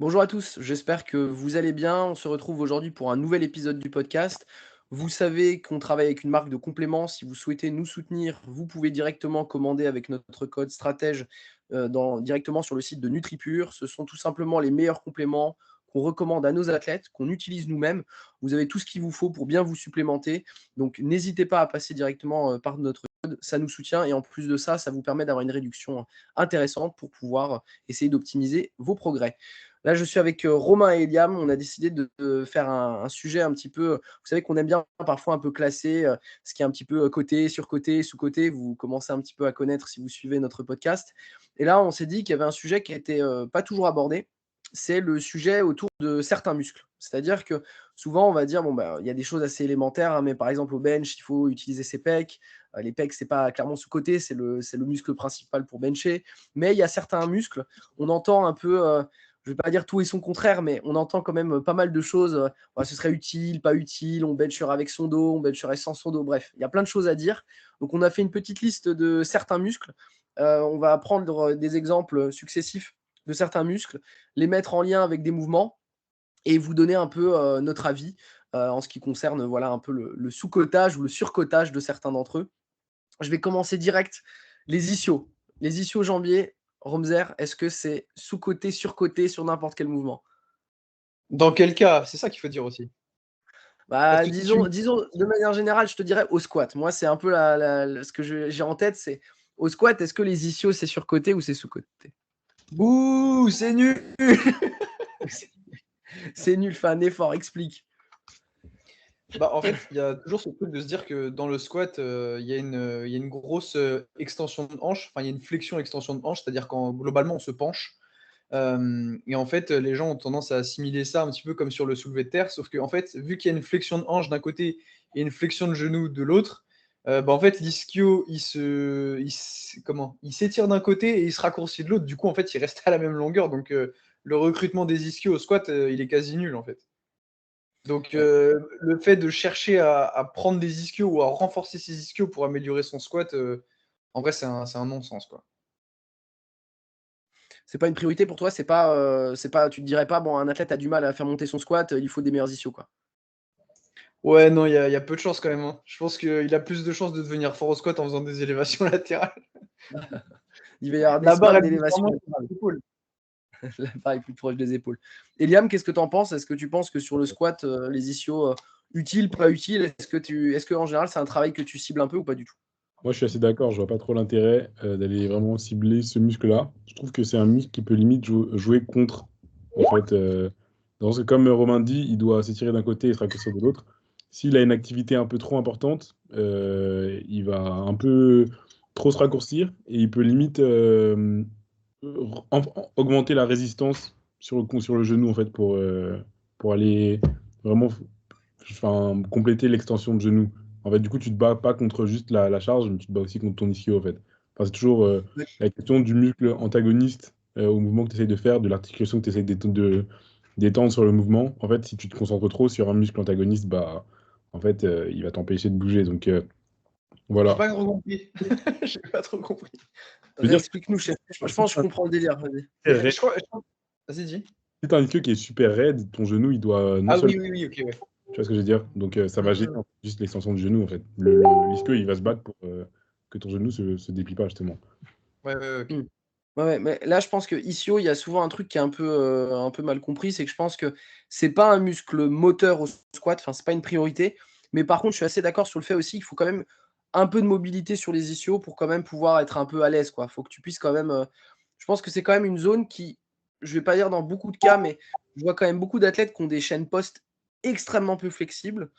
Bonjour à tous, j'espère que vous allez bien. On se retrouve aujourd'hui pour un nouvel épisode du podcast. Vous savez qu'on travaille avec une marque de compléments. Si vous souhaitez nous soutenir, vous pouvez directement commander avec notre code stratège directement sur le site de NutriPure. Ce sont tout simplement les meilleurs compléments qu'on recommande à nos athlètes, qu'on utilise nous-mêmes. Vous avez tout ce qu'il vous faut pour bien vous supplémenter. Donc n'hésitez pas à passer directement par notre code, ça nous soutient et en plus de ça, ça vous permet d'avoir une réduction intéressante pour pouvoir essayer d'optimiser vos progrès. Là, je suis avec Romain et Eliam. On a décidé de faire un sujet un petit peu. Vous savez qu'on aime bien parfois un peu classer ce qui est un petit peu côté, surcoté, sous-côté. Vous commencez un petit peu à connaître si vous suivez notre podcast. Et là, on s'est dit qu'il y avait un sujet qui n'était pas toujours abordé. C'est le sujet autour de certains muscles. C'est-à-dire que souvent, on va dire, bon, bah, il y a des choses assez élémentaires, hein, mais par exemple, au bench, il faut utiliser ses pecs. Les pecs, c'est pas clairement sous-côté, c'est le muscle principal pour bencher. Mais il y a certains muscles, on entend un peu je ne vais pas dire tout et son contraire, mais on entend quand même pas mal de choses. Ce serait utile, pas utile, on bencherait avec son dos, on bencherait sans son dos. Bref, il y a plein de choses à dire. Donc, on a fait une petite liste de certains muscles. On va prendre des exemples successifs de certains muscles, les mettre en lien avec des mouvements et vous donner un peu notre avis en ce qui concerne voilà, un peu le sous-cotage ou le surcotage de certains d'entre eux. Je vais commencer direct. Les ischios. Les ischios jambiers, Romzer, est-ce que c'est sous-côté, sur-côté sur n'importe quel mouvement? Dans quel cas? C'est ça qu'il faut dire aussi. Parce Bah, que si tu disons de manière générale, je te dirais au squat. Moi, c'est un peu ce que j'ai en tête, c'est au squat, est-ce que les ischios, c'est sur-côté ou c'est sous-côté? Bouh, c'est nul! C'est nul, fais un effort, explique. Bah, en fait, il y a toujours ce truc de se dire que dans le squat, il y a une grosse, extension de hanche, enfin, il y a une flexion-extension de hanche, c'est-à-dire quand globalement on se penche. Et en fait, les gens ont tendance à assimiler ça un petit peu comme sur le soulevé de terre, sauf qu'en fait, vu qu'il y a une flexion de hanche d'un côté et une flexion de genou de l'autre, bah, en fait, l'ischio, il s'étire d'un côté et il se raccourcit de l'autre. Du coup, en fait, il reste à la même longueur. Donc, le recrutement des ischios au squat, il est quasi nul, en fait. Donc, Ouais. le fait de chercher à prendre des ischios ou à renforcer ses ischios pour améliorer son squat, en vrai, c'est un non-sens, quoi. C'est pas une priorité pour toi, tu te dirais pas, bon, un athlète a du mal à faire monter son squat, il faut des meilleurs ischios, quoi. Ouais, non, il y a peu de chance quand même, hein. Je pense qu'il a plus de chances de devenir fort au squat en faisant des élévations latérales. Il va y avoir des La barre, squats elle bouge d'élévation vraiment sur latérale. les épaules. La barre est plus proche des épaules. Eliam, qu'est-ce que tu en penses? Est-ce que tu penses que sur le squat, les ischios, utiles, pas utiles, est-ce que en général, c'est un travail que tu cibles un peu ou pas du tout? Moi, je suis assez d'accord, je vois pas trop l'intérêt d'aller vraiment cibler ce muscle-là. Je trouve que c'est un muscle qui peut limite jouer contre. En fait, comme Romain dit, il doit s'étirer d'un côté et se raccourcir de l'autre. S'il a une activité un peu trop importante, il va un peu trop se raccourcir et il peut limite augmenter la résistance sur le genou en fait pour aller vraiment compléter l'extension de genou. En fait, du coup, tu te bats pas contre juste la charge, mais tu te bats aussi contre ton ischio, en fait. Enfin, c'est toujours la question du muscle antagoniste au mouvement que tu essayes de faire, de l'articulation que tu essayes d'étendre sur le mouvement. En fait, si tu te concentres trop sur un muscle antagoniste, bah, en fait, il va t'empêcher de bouger. Donc, J'ai voilà. pas trop compris. J'ai pas trop compris. Je veux dire, Explique-nous, chef. Je si pense que je tu comprends le délire, vas-y. Vas-y, dis. as un ischio qui est super raide, ton genou, il doit non Ah seulement. oui, oui, oui, OK, ouais. Tu vois ce que je veux dire? Donc, ça va gêner Mmh. en fait, juste l'extension du genou, en fait. L'ischio, il va se battre pour que ton genou se déplie pas, justement. Ouais, ouais, ouais, Mmh. OK. Ouais, ouais, mais là, je pense que ischio, il y a souvent un truc qui est un peu mal compris, c'est que je pense que c'est pas un muscle moteur au squat, enfin, c'est pas une priorité. Mais par contre, je suis assez d'accord sur le fait aussi qu'il faut quand même un peu de mobilité sur les ischios pour quand même pouvoir être un peu à l'aise, quoi. Faut que tu puisses quand même, je pense que c'est quand même une zone qui, je vais pas dire dans beaucoup de cas, mais je vois quand même beaucoup d'athlètes qui ont des chaînes post extrêmement peu flexibles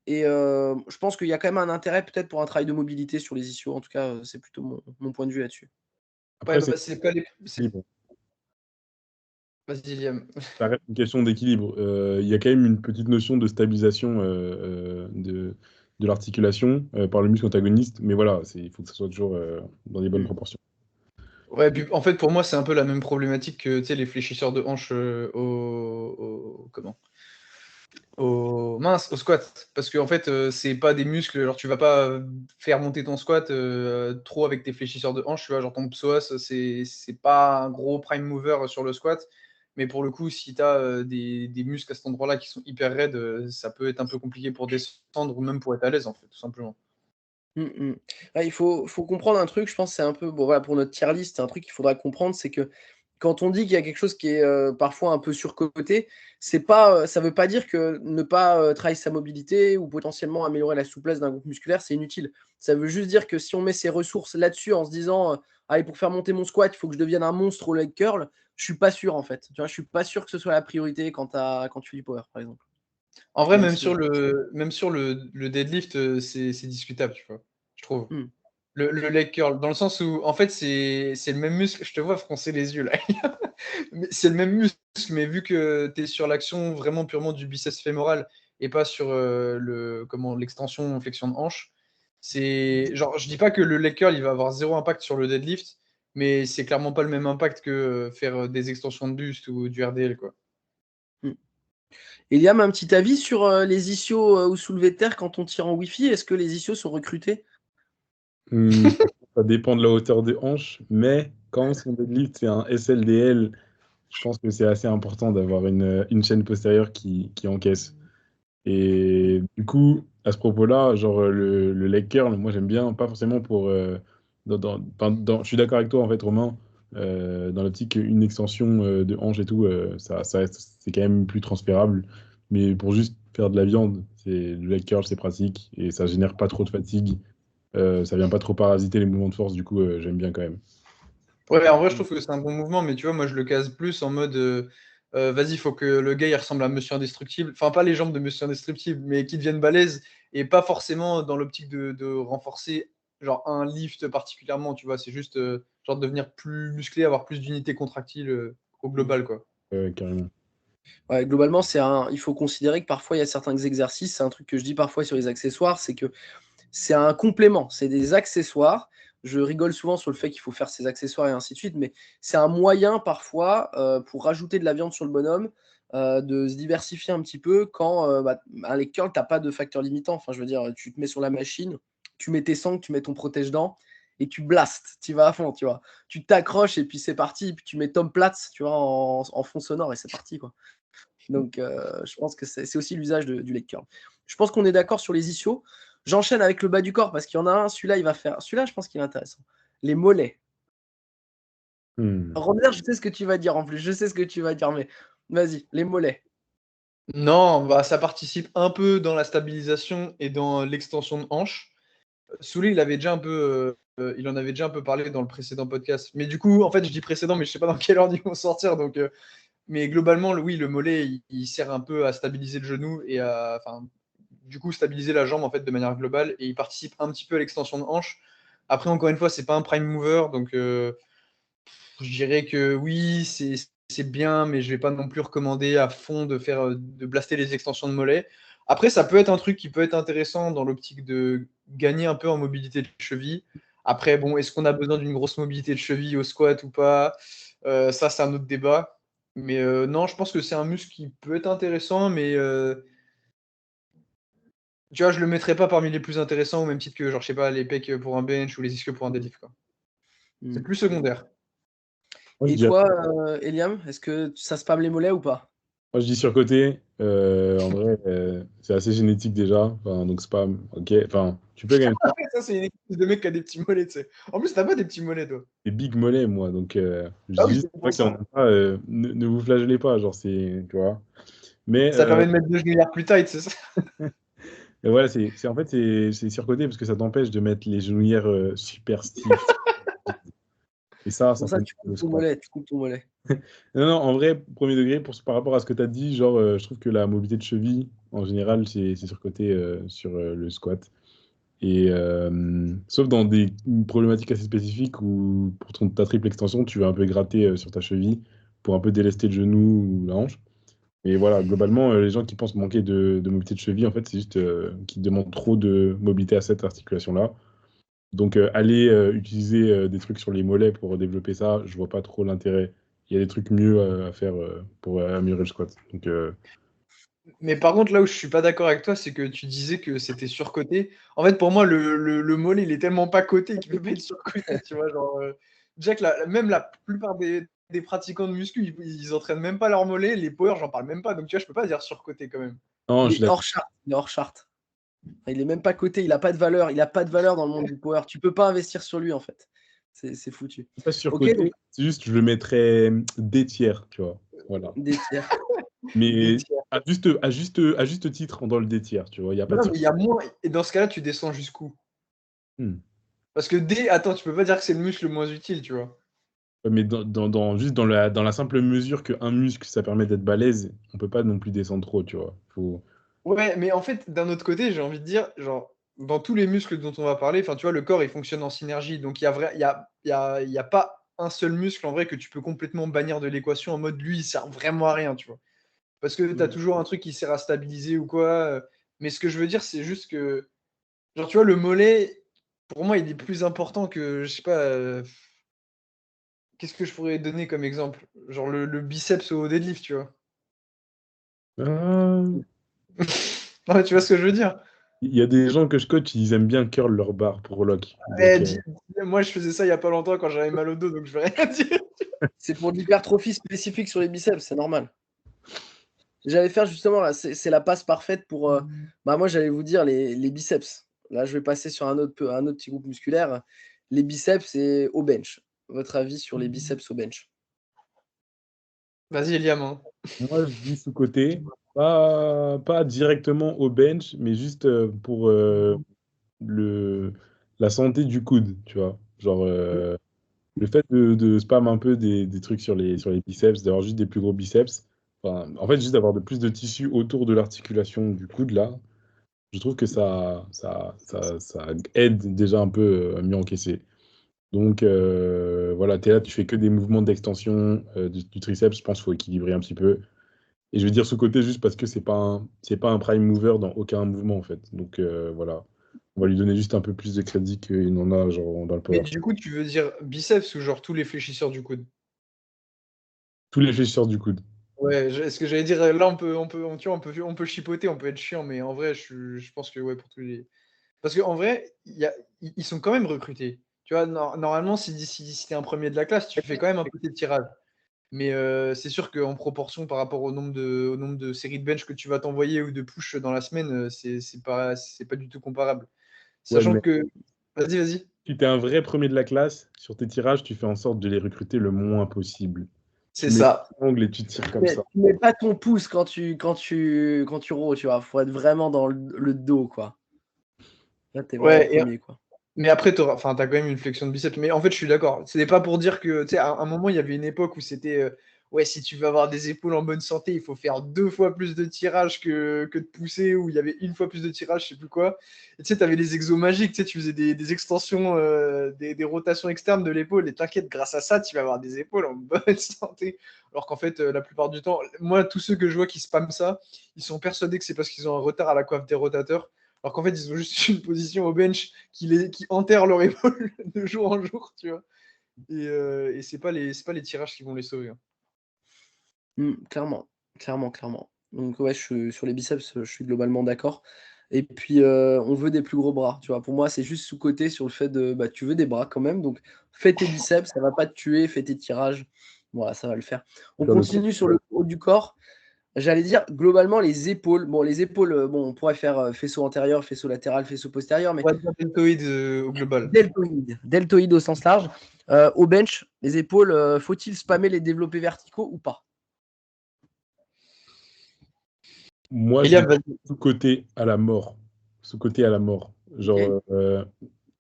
et je pense qu'il y a quand même un intérêt peut-être pour un travail de mobilité sur les ischios. En tout cas, c'est plutôt mon point de vue là-dessus. Ouais, Après, c'est bah, c'est pas les c'est équilibre. vas-y, Liam. Ça reste une question d'équilibre. Il y a quand même une petite notion de stabilisation de l'articulation par le muscle antagoniste, mais voilà, il faut que ça soit toujours dans des bonnes Mmh. proportions. Ouais, puis en fait, pour moi, c'est un peu la même problématique que, tu sais, les fléchisseurs de hanches, au squat. Parce qu'en fait, c'est pas des muscles, genre tu vas pas, faire monter ton squat, trop avec tes fléchisseurs de hanches, tu vois? Genre ton psoas, c'est pas un gros prime mover sur le squat Mais pour le coup, si tu as des muscles à cet endroit-là qui sont hyper raides, ça peut être un peu compliqué pour descendre ou même pour être à l'aise, en fait, tout simplement. Ouais, il faut comprendre un truc, je pense, c'est un peu bon, voilà, pour notre tier list, c'est un truc qu'il faudra comprendre, c'est que quand on dit qu'il y a quelque chose qui est parfois un peu surcoté, c'est pas, ça veut pas dire que ne pas travailler sa mobilité ou potentiellement améliorer la souplesse d'un groupe musculaire, c'est inutile. Ça veut juste dire que si on met ses ressources là-dessus en se disant allez, pour faire monter mon squat, il faut que je devienne un monstre au leg curl, je suis pas sûr en fait. Tu vois, je suis pas sûr que ce soit la priorité quand tu fais du power, par exemple. En vrai, Même même si. sur le deadlift, c'est discutable, tu vois, je trouve. Hmm. Le leg curl, dans le sens où, en fait, c'est le même muscle. Je te vois froncer les yeux là. C'est le même muscle, mais vu que tu es sur l'action vraiment purement du biceps fémoral et pas sur l'extension, flexion de hanche, c'est genre, je dis pas que le leg curl il va avoir zéro impact sur le deadlift, mais c'est clairement pas le même impact que faire des extensions de buste ou du RDL, quoi. Hmm. Eliam, un petit avis sur les ischios ou soulevés de terre quand on tire en Wi-Fi? Est-ce que les ischios sont recrutés? Ça dépend de la hauteur des hanches, mais quand son deadlift c'est un SLDL, je pense que c'est assez important d'avoir une chaîne postérieure qui encaisse. Et du coup, à ce propos-là, genre le leg curl, moi j'aime bien, pas forcément pour. Je suis d'accord avec toi en fait, Romain, dans l'optique une extension de hanche et tout, c'est quand même plus transférable. Mais pour juste faire de la viande, le leg curl c'est pratique et ça génère pas trop de fatigue. Ça vient pas trop parasiter les mouvements de force, du coup j'aime bien quand même. Ouais, en vrai, je trouve que c'est un bon mouvement, mais tu vois, moi, je le case plus en mode vas-y, il faut que le gars il ressemble à Monsieur Indestructible. Enfin, pas les jambes de Monsieur Indestructible, mais qu'il devienne balèze et pas forcément dans l'optique de renforcer genre un lift particulièrement, tu vois. C'est juste genre devenir plus musclé, avoir plus d'unités contractiles au global, quoi. Carrément. Ouais, globalement, il faut considérer que parfois il y a certains exercices, c'est un truc que je dis parfois sur les accessoires, c'est que c'est un complément, c'est des accessoires. Je rigole souvent sur le fait qu'il faut faire ses accessoires et ainsi de suite, mais c'est un moyen parfois pour rajouter de la viande sur le bonhomme, de se diversifier un petit peu quand un leg curl, tu n'as pas de facteur limitant. Enfin, je veux dire, tu te mets sur la machine, tu mets tes sangles, tu mets ton protège-dents et tu blastes, tu vas à fond, tu vois. Tu t'accroches et puis c'est parti, et puis tu mets Tom Platz, tu vois, en fond sonore et c'est parti, quoi. Donc, je pense que c'est aussi l'usage du leg curl. Je pense qu'on est d'accord sur les ischios. J'enchaîne avec le bas du corps parce qu'il y en a un. Celui-là, il va faire. Celui-là, je pense qu'il est intéressant. Les mollets. Hmm. Robert, je sais ce que tu vas dire en plus. Je sais ce que tu vas dire, mais vas-y, les mollets. Non, bah, ça participe un peu dans la stabilisation et dans l'extension de hanche. Souley, il en avait déjà un peu parlé dans le précédent podcast. Mais du coup, en fait, je dis précédent, mais je sais pas dans quelle ordre ils vont sortir. Donc, mais globalement, oui, le mollet, il sert un peu à stabiliser le genou et enfin, du coup, stabiliser la jambe en fait de manière globale. Et il participe un petit peu à l'extension de hanche. Après, encore une fois, c'est pas un prime mover, donc je dirais que oui, c'est bien, mais je vais pas non plus recommander à fond de blaster les extensions de mollet. Après, ça peut être un truc qui peut être intéressant dans l'optique de gagner un peu en mobilité de cheville. Après, bon, est-ce qu'on a besoin d'une grosse mobilité de cheville au squat ou pas? Ça, c'est un autre débat. Mais non, je pense que c'est un muscle qui peut être intéressant, mais tu vois, je le mettrais pas parmi les plus intéressants au même titre que, genre, je sais pas, les pecs pour un bench ou les ischios pour un deadlift, quoi. C'est Hmm. plus secondaire. Moi, je Et dis toi, Eliam, est-ce que ça spam les mollets ou pas? Moi, je dis surcoté. En vrai, c'est assez génétique déjà. Enfin, donc, c'est pas. Ok. Enfin, tu peux quand même faire Ça, c'est une équipe de mecs qui a des petits mollets, tu sais. En plus, t'as pas des petits mollets, toi. des big mollets, moi. Donc, je Ah dis oui, juste, c'est moi pour qui en ça. ai pas, ne vous flagellez pas. Genre, c'est. Tu vois. Mais Ça permet de mettre deux genouillères plus tight, c'est ça? voilà, en fait, c'est surcoté parce que ça t'empêche de mettre les genouillères super stiff. Et C'est ça pour ça fait que tu le coupes ton squat. mollet. Tu coupes ton mollet. Non, non, en vrai, premier degré, par rapport à ce que tu as dit, genre, je trouve que la mobilité de cheville, en général, c'est surcoté sur le squat. Et sauf dans des problématiques assez spécifiques où pour ta triple extension, tu vas un peu gratter sur ta cheville pour un peu délester le genou ou la hanche. Et voilà, globalement, les gens qui pensent manquer de mobilité de cheville, en fait, c'est juste qu'ils demandent trop de mobilité à cette articulation-là. Donc, aller utiliser des trucs sur les mollets pour développer ça, je vois pas trop l'intérêt. Il y a des trucs mieux à faire pour améliorer le squat. Donc, Mais par contre, là où je suis pas d'accord avec toi, c'est que tu disais que c'était surcoté. En fait, pour moi, le mollet, il est tellement pas coté qu'il peut pas être surcoté, tu vois. Genre, déjà que même la plupart des des pratiquants de muscu, ils entraînent même pas leurs mollets, les power, j'en parle même pas. Donc tu vois, je peux pas dire surcoté quand même. Non, je Il suis est d'accord. hors charte. Il est hors charte. Il est même pas coté. Il a pas de valeur. Il a pas de valeur dans le monde du power. Tu peux pas investir sur lui en fait. C'est foutu. Pas Ok, donc surcoté, c'est juste je le mettrais des tiers, tu vois. Voilà. des tiers. Des Mais tiers. à juste titre dans le des tiers, tu vois. Il n'y a pas de Non, mais il y a moins. Et dans ce cas-là, tu descends jusqu'où? Hmm. Parce que attends, tu peux pas dire que c'est le muscle le moins utile, tu vois. Ouais, mais juste dans la simple mesure qu'un muscle, ça permet d'être balèze, on peut pas non plus descendre trop, tu vois. Faut... Ouais, mais en fait, d'un autre côté, j'ai envie de dire, genre, dans tous les muscles dont on va parler, enfin, tu vois, le corps, il fonctionne en synergie. Donc, il y a pas un seul muscle, en vrai, que tu peux complètement bannir de l'équation en mode, lui, il sert vraiment à rien, tu vois. Parce que tu as toujours un truc qui sert à stabiliser ou quoi. Mais ce que je veux dire, c'est juste que, genre, tu vois, le mollet, pour moi, il est plus important que, je sais pas, qu'est-ce que je pourrais donner comme exemple? Genre, le biceps au deadlift, tu vois. Ah, Non, mais tu vois ce que je veux dire? il y a des gens que je coach, ils aiment bien curl leur barre pour lock. Eh, Donc, moi, je faisais ça il y a pas longtemps quand j'avais mal au dos, donc je vais rien dire. C'est pour l'hypertrophie spécifique sur les biceps. C'est normal. J'allais faire justement là. C'est la passe parfaite pour. Bah moi, j'allais vous dire les biceps. Là, je vais passer sur un autre petit groupe musculaire. Les biceps et au bench. Votre avis sur les biceps au bench? Vas-y, Eliam, hein. moi, je dis sous-côté, pas directement au bench, mais juste pour le, la santé du coude, tu vois. Genre, le fait de spam un peu des trucs sur les biceps, d'avoir juste des plus gros biceps, enfin, en fait, juste d'avoir de plus de tissu autour de l'articulation du coude, là, je trouve que ça aide déjà un peu à mieux encaisser. Donc, voilà, tu es là, tu fais que des mouvements d'extension du triceps, je pense qu'il faut équilibrer un petit peu. Et je veux dire sous-côté juste parce que c'est pas un prime mover dans aucun mouvement, en fait. Donc, voilà, on va lui donner juste un peu plus de crédit qu'il n'en a genre, dans le Mais power. du coup, tu veux dire biceps ou genre tous les fléchisseurs du coude? Tous les fléchisseurs du coude. Ouais, ce que j'allais dire, là, tu vois, on peut chipoter, on peut être chiant, mais en vrai, je pense que ouais, pour tous les. Parce qu'en vrai, ils sont quand même recrutés. Tu vois, normalement, si t'es un premier de la classe, tu fais quand même un peu tes tirages. Mais c'est sûr qu'en proportion par rapport au nombre de séries de bench que tu vas t'envoyer ou de push dans la semaine, c'est pas du tout comparable. Ouais, Sachant mais que. Vas-y, vas-y. si tu es un vrai premier de la classe, sur tes tirages, tu fais en sorte de les recruter le moins possible. C'est Tu mets ça. l'angle et tu tires comme ça. Tu mets pas ton pouce quand tu rows, tu vois. Faut être vraiment dans le dos, quoi. Là, t'es vraiment Ouais, premier, quoi. mais après, enfin, t'as quand même une flexion de biceps. Mais en fait, je suis d'accord. Ce n'est pas pour dire que, tu sais, à un moment, il y avait une époque où c'était, ouais, si tu veux avoir des épaules en bonne santé, il faut faire 2 fois plus de tirage que de pousser, ou il y avait 1 fois plus de tirage, je sais plus quoi. Et tu sais, t'avais les exos magiques, tu sais, tu faisais des extensions, des rotations externes de l'épaule, et t'inquiète, grâce à ça, tu vas avoir des épaules en bonne santé. Alors qu'en fait, la plupart du temps, moi, tous ceux que je vois qui spamment ça, ils sont persuadés que c'est parce qu'ils ont un retard à la coiffe des rotateurs. Alors qu'en fait, ils ont juste une position au bench qui enterrent leur épaule de jour en jour, tu vois. Et c'est pas les tirages qui vont les sauver, hein. Clairement, clairement, clairement. Donc ouais, sur les biceps, je suis globalement d'accord. Et puis, on veut des plus gros bras, tu vois? Pour moi, c'est juste sous-coté sur le fait de, bah, tu veux des bras quand même, donc fais tes biceps, ça va pas te tuer, fais tes tirages. Voilà, ça va le faire. On Dans le continue sur le haut du corps. J'allais dire globalement les épaules. Bon, les épaules, bon, on pourrait faire, faisceau antérieur, faisceau latéral, faisceau postérieur, mais On va dire deltoïde au global. deltoïde au sens large. Au bench, les épaules, faut-il spammer les développés verticaux ou pas? Moi, je Eliam, dis vas-y. sous-côté à la mort. Sous-côté à la mort. OK. Genre,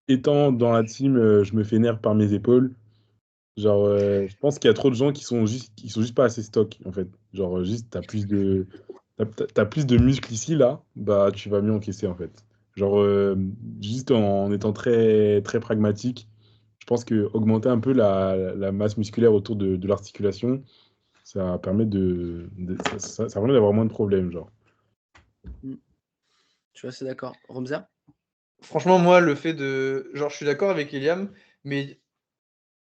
étant dans la team, je me fais nerf par mes épaules. Genre, je pense qu'il y a trop de gens qui sont juste pas assez stock, en fait. Genre, juste, t'as plus de muscles ici, là, bah, tu vas mieux encaisser, en fait. Genre, juste en étant très, très pragmatique, je pense que augmenter un peu la masse musculaire autour de l'articulation, ça permet ça permet d'avoir moins de problèmes, genre. Mmh. Je suis assez d'accord. Romza? Franchement, moi, le fait de. Genre, je suis d'accord avec Eliam, mais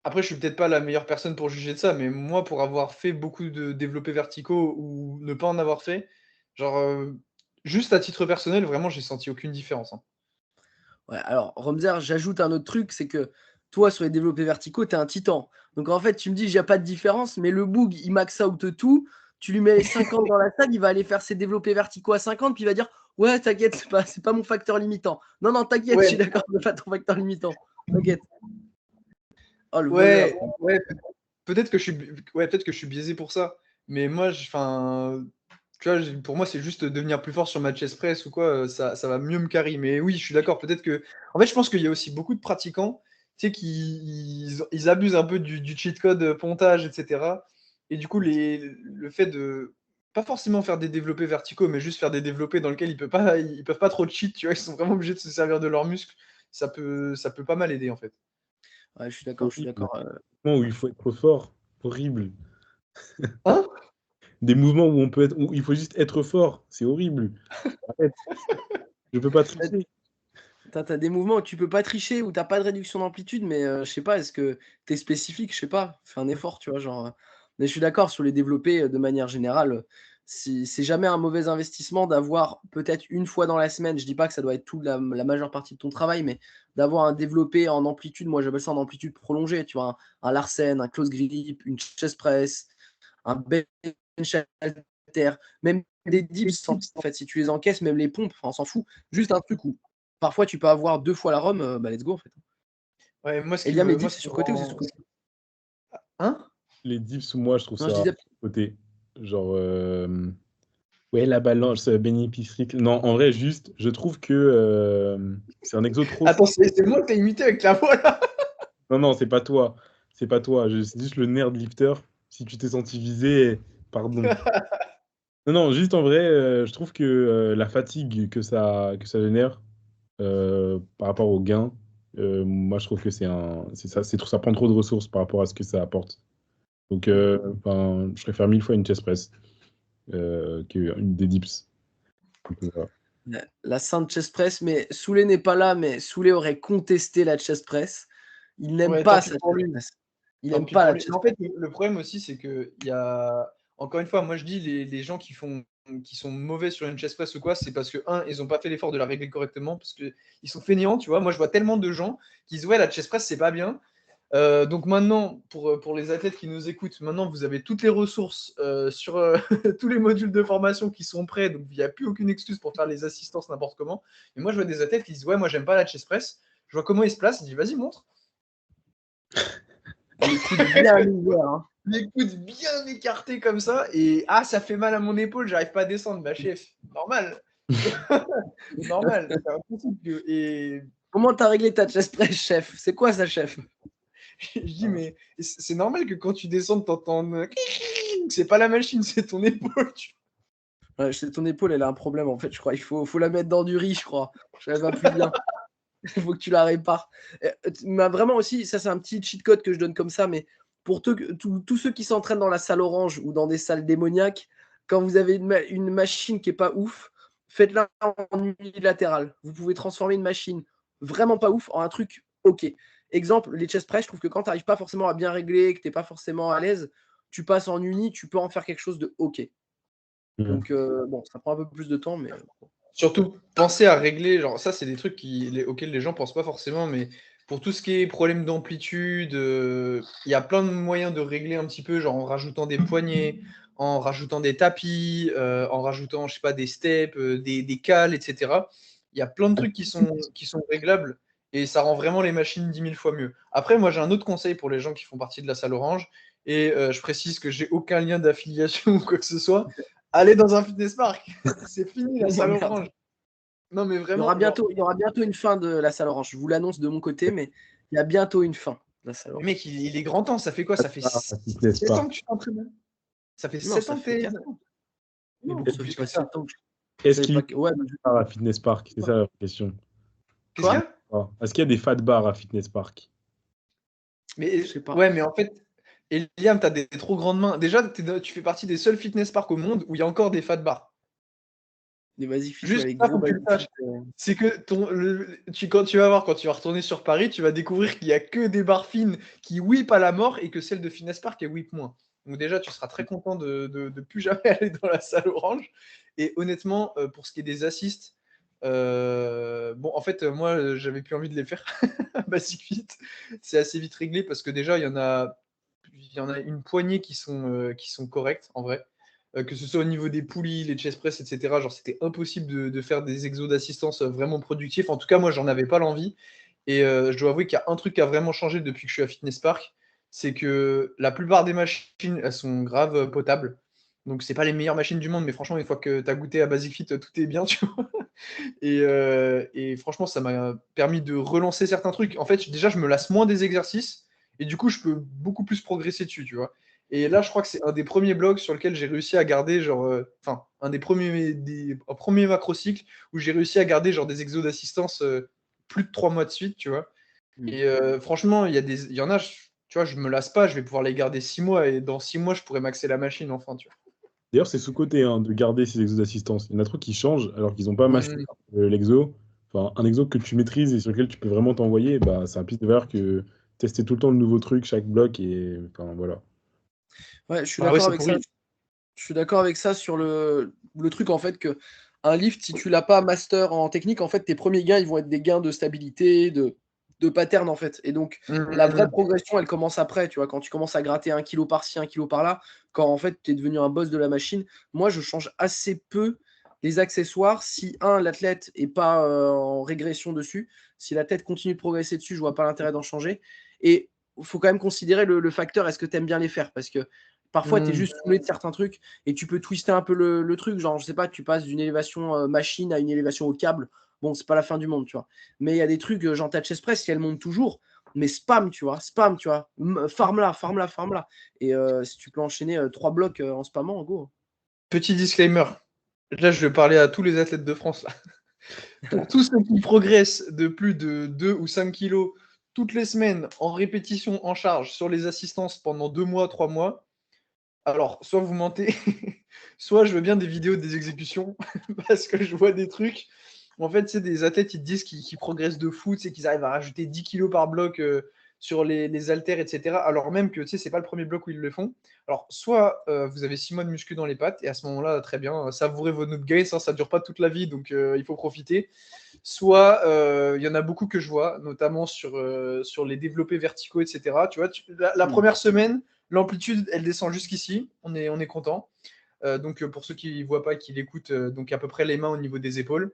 après, je suis peut-être pas la meilleure personne pour juger de ça, mais moi, pour avoir fait beaucoup de développés verticaux ou ne pas en avoir fait, genre, juste à titre personnel, vraiment, j'ai senti aucune différence, hein. Ouais, alors Romzer, j'ajoute un autre truc, c'est que toi, sur les développés verticaux, tu es un titan. Donc en fait, tu me dis, il n'y a pas de différence, mais le boug, il max out tout. Tu lui mets 50 dans la salle, il va aller faire ses développés verticaux à 50, puis il va dire, ouais, t'inquiète, c'est pas mon facteur limitant. Non, t'inquiète, je suis d'accord, c'est pas ton facteur limitant. T'inquiète. Oh, le voleur. Ouais, peut-être que je suis biaisé pour ça. Mais moi, tu vois, pour moi, c'est juste devenir plus fort sur ma chest press ou quoi, ça va mieux me carry. Mais oui, je suis d'accord. Peut-être que. En fait, je pense qu'il y a aussi beaucoup de pratiquants, tu sais, qui ils abusent un peu du cheat code pontage, etc. Et du coup, le fait de pas forcément faire des développés verticaux, mais juste faire des développés dans lesquels ils peuvent pas trop cheat, tu vois, ils sont vraiment obligés de se servir de leurs muscles. Ça peut pas mal aider, en fait. Ouais, je suis d'accord, je suis d'accord. Où il faut être fort, horrible. Hein? Des mouvements où il faut juste être fort, c'est horrible. Arrête. Je peux pas tricher. T'as des mouvements où tu peux pas tricher, où t'as pas de réduction d'amplitude, mais je sais pas, est-ce que t'es spécifique? Je sais pas, fais un effort, tu vois, genre. Mais je suis d'accord sur les développer de manière générale. C'est jamais un mauvais investissement d'avoir peut-être une fois dans la semaine, je dis pas que ça doit être toute la majeure partie de ton travail, mais d'avoir un développé en amplitude, moi j'appelle ça en amplitude prolongée, tu vois, un Larsen, un close grip, une chest press, un bench halter, même des dips, en fait, si tu les encaisses, même les pompes, enfin, on s'en fout. Juste un truc où parfois tu peux avoir 2 fois la ROM, bah let's go en fait. Ouais, moi, Eliam, les dips, c'est sur côté ou c'est sous côté? Hein? Les dips, moi, je trouve Non, je ça disais. côté. Genre, ouais, la balance, bénéfice. Non, en vrai, juste, je trouve que c'est un exo trop. Attends, c'est moi que t'as imité avec la voix là. Non, c'est pas toi. C'est pas toi. C'est juste le nerd lifter. Si tu t'es senti visé, pardon. Non, juste en vrai, je trouve que la fatigue que ça génère par rapport au gain, moi, je trouve que c'est ça, ça prend trop de ressources par rapport à ce que ça apporte. Donc, je préfère 1000 fois une chest press qu'une des dips. Donc, voilà. La sainte chest press, mais Soulé n'est pas là, mais Soulé aurait contesté la chest press. Il n'aime Ouais, tant pas pis sa pour chest lui. press. Il Tant n'aime pis pas pour la lui. Mais chest en press. fait, le problème aussi, c'est que il y a. Encore une fois, moi je dis les gens qui sont mauvais sur une chest press ou quoi, c'est parce que, ils n'ont pas fait l'effort de la régler correctement, parce qu'ils sont fainéants, tu vois. Moi, je vois tellement de gens qui disent, ouais, la chest press, c'est pas bien. Donc maintenant, pour les athlètes qui nous écoutent, maintenant vous avez toutes les ressources sur tous les modules de formation qui sont prêts, donc il n'y a plus aucune excuse pour faire les assistances n'importe comment. Et moi je vois des athlètes qui disent ouais, moi j'aime pas la chest press, je vois comment ils se placent, je dis vas-y montre. Les coudes bien ouverts. Hein. Les coudes bien écartés comme ça, et ça fait mal à mon épaule, j'arrive pas à descendre, bah chef, normal. Normal, c'est impossible et Comment t'as réglé ta chest press, chef? C'est quoi ça, chef? je dis mais c'est normal que quand tu descends, t'entends c'est pas la machine, c'est ton épaule. Ouais, c'est ton épaule, elle a un problème en fait, je crois. Il faut la mettre dans du riz, je crois. Elle va plus bien. Il faut que tu la répares. Mais vraiment aussi, ça c'est un petit cheat code que je donne comme ça, mais pour tous ceux qui s'entraînent dans la salle orange ou dans des salles démoniaques, quand vous avez une machine qui est pas ouf, faites-la en unilatéral. Vous pouvez transformer une machine vraiment pas ouf en un truc ok. Exemple, les chest press, je trouve que quand tu n'arrives pas forcément à bien régler, que tu n'es pas forcément à l'aise, tu passes en uni, tu peux en faire quelque chose de ok. Donc bon, ça prend un peu plus de temps, mais Surtout, penser à régler, genre ça, c'est des trucs auxquels les gens pensent pas forcément, mais pour tout ce qui est problème d'amplitude, il y a plein de moyens de régler un petit peu, genre en rajoutant des poignées, en rajoutant des tapis, en rajoutant, je sais pas, des steps, des cales, etc. Il y a plein de trucs qui sont réglables et ça rend vraiment les machines 10 000 fois mieux. Après, moi, j'ai un autre conseil pour les gens qui font partie de la salle orange et je précise que j'ai aucun lien d'affiliation ou quoi que ce soit. Allez dans un fitness park, c'est fini la salle orange. Non, mais il y vraiment, aura bientôt une fin de la salle orange. Je vous l'annonce de mon côté, mais il y a bientôt une fin de la salle orange. mec, il est grand temps. Ça fait quoi? Ça fait Fitness 7 Park. ans que tu t'entraînes. Ça fait Non, 7 ça ans que fait t'es. 4 ans. Mais Non, beaucoup ça plus fait que pas ça. 7 ans. Est-ce qu'il y a Ouais, des bars à Fitness Park? C'est ça la question. Qu'est-ce qu'il y quoi? a? Est-ce qu'il y a des fat bars à Fitness Park? Mais Je sais pas. ouais, mais en fait, Eliam, t'as des trop grandes mains. Déjà, tu fais partie des seuls fitness parks au monde où il y a encore des fat bars. Mais vas-y, fiche-toi Juste avec ça, gros faut que tu le body saches. fit. C'est que quand tu vas voir, quand tu vas retourner sur Paris, tu vas découvrir qu'il n'y a que des bars fines qui whip à la mort et que celle de Fitness Park, elle whip moins. Donc déjà, tu seras très content de plus jamais aller dans la salle orange. Et honnêtement, pour ce qui est des assists, Bon, en fait, moi, j'avais plus envie de les faire à Basic Fit. C'est assez vite réglé parce que déjà, il y en a une poignée qui sont correctes, en vrai. Que ce soit au niveau des poulies, les chest press, etc. Genre, c'était impossible de faire des exos d'assistance vraiment productifs. En tout cas, moi, j'en avais pas l'envie. Et je dois avouer qu'il y a un truc qui a vraiment changé depuis que je suis à Fitness Park, c'est que la plupart des machines, elles sont grave potables. Donc, c'est pas les meilleures machines du monde, mais franchement, une fois que tu as goûté à Basic Fit, tout est bien, tu vois. Et franchement, ça m'a permis de relancer certains trucs. En fait, déjà, je me lasse moins des exercices et du coup, je peux beaucoup plus progresser dessus, tu vois. Et là, je crois que c'est un des premiers blogs sur lequel j'ai réussi à garder, genre, enfin, un premier macrocycle où j'ai réussi à garder genre des exos d'assistance plus de 3 mois de suite, tu vois. Et franchement, il y en a, tu vois, je me lasse pas, je vais pouvoir les garder 6 mois et dans 6 mois, je pourrais maxer la machine enfin, tu vois. D'ailleurs, c'est sous-coté hein, de garder ces exos d'assistance. Il y en a trop qui changent alors qu'ils n'ont pas mastery Mm. l'exo. Enfin, un exo que tu maîtrises et sur lequel tu peux vraiment t'envoyer, bah, c'est un piste de valeur que tester tout le temps de nouveaux trucs, chaque bloc. Et enfin, voilà. Ouais, je suis Ah ouais, d'accord c'est avec ça. pourri. Je suis d'accord avec ça sur le truc en fait que un lift, si tu l'as pas master en technique, en fait, tes premiers gains, ils vont être des gains de stabilité, de pattern en fait. Et donc, la vraie Mm. progression, elle commence après, tu vois, quand tu commences à gratter 1 kilo par-ci, 1 kilo par-là, quand en fait, tu es devenu un boss de la machine. Moi, je change assez peu les accessoires si, l'athlète est pas en régression dessus. Si l'athlète continue de progresser dessus, je vois pas l'intérêt d'en changer. Et il faut quand même considérer le facteur, est-ce que tu aimes bien les faire? Parce que parfois, tu es Mm. juste saoulé de certains trucs et tu peux twister un peu le truc. Genre, je sais pas, tu passes d'une élévation machine à une élévation au câble. Bon, c'est pas la fin du monde, tu vois. Mais il y a des trucs, genre ta chest press, si elle monte toujours, mais spam, tu vois, farm-la, farm-la, farm-la. Et si tu peux enchaîner 3 blocs en spammant, go. Petit disclaimer. Là, je vais parler à tous les athlètes de France, là. Pour tous ceux qui progressent de plus de 2 ou 5 kilos toutes les semaines en répétition en charge sur les assistances pendant 2 mois, 3 mois, alors soit vous mentez, soit je veux bien des vidéos des exécutions parce que je vois des trucs. En fait, c'est des athlètes, ils te disent qu'ils progressent de fou, qu'ils arrivent à rajouter 10 kilos par bloc sur les haltères, etc. Alors même que c'est pas le premier bloc où ils le font. Alors, soit vous avez 6 mois de muscu dans les pattes, et à ce moment-là, très bien, savourez vos noob gains, hein, ça dure pas toute la vie, donc il faut profiter. Soit il y en a beaucoup que je vois, notamment sur les développés verticaux, etc. Tu vois, la première semaine, l'amplitude, elle descend jusqu'ici, on est content. Donc pour ceux qui ne voient pas, qui l'écoutent, donc à peu près les mains au niveau des épaules.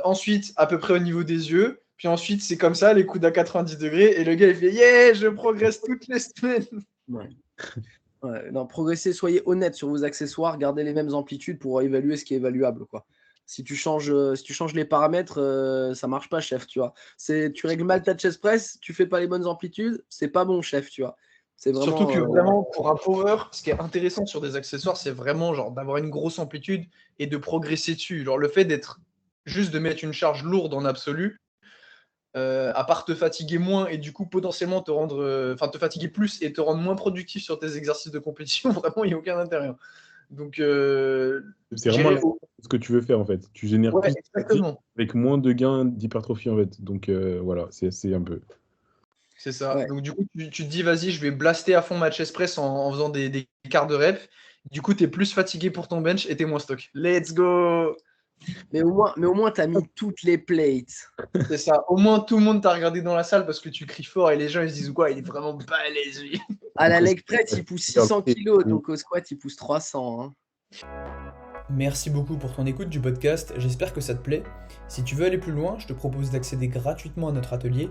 Ensuite, à peu près au niveau des yeux. Puis ensuite, c'est comme ça, les coudes à 90 degrés. Et le gars, il fait yeah, je progresse toutes les semaines. Ouais. Ouais, non, progressez, soyez honnête sur vos accessoires, gardez les mêmes amplitudes pour évaluer ce qui est évaluable, quoi. Si tu changes les paramètres, ça marche pas, chef, tu vois. Tu règles mal ta chest press, tu fais pas les bonnes amplitudes, c'est pas bon, chef, tu vois. C'est Surtout vraiment. que vraiment, pour un power, ce qui est intéressant sur des accessoires, c'est vraiment genre d'avoir une grosse amplitude et de progresser dessus. Genre le fait d'être juste de mettre une charge lourde en absolu, à part te fatiguer moins et du coup potentiellement te fatiguer plus et te rendre moins productif sur tes exercices de compétition, vraiment il n'y a aucun intérêt. Donc C'est vraiment ce que tu veux faire en fait. Tu génères plus de fatigue exactement. avec moins de gains d'hypertrophie en fait. Donc voilà, c'est un peu. C'est ça. Ouais. Donc du coup tu te dis vas-y je vais blaster à fond ma chest press en faisant des quarts de rep. Du coup tu es plus fatigué pour ton bench et tu es moins stock. Let's go. Mais au moins, tu as mis toutes les plates. C'est ça. Au moins, tout le monde t'a regardé dans la salle parce que tu cries fort et les gens ils se disent quoi, il est vraiment balèze lui. À la Après, leg press, il pousse 600 kilos, donc au squat, il pousse 300. Hein. Merci beaucoup pour ton écoute du podcast, j'espère que ça te plaît. Si tu veux aller plus loin, je te propose d'accéder gratuitement à notre atelier.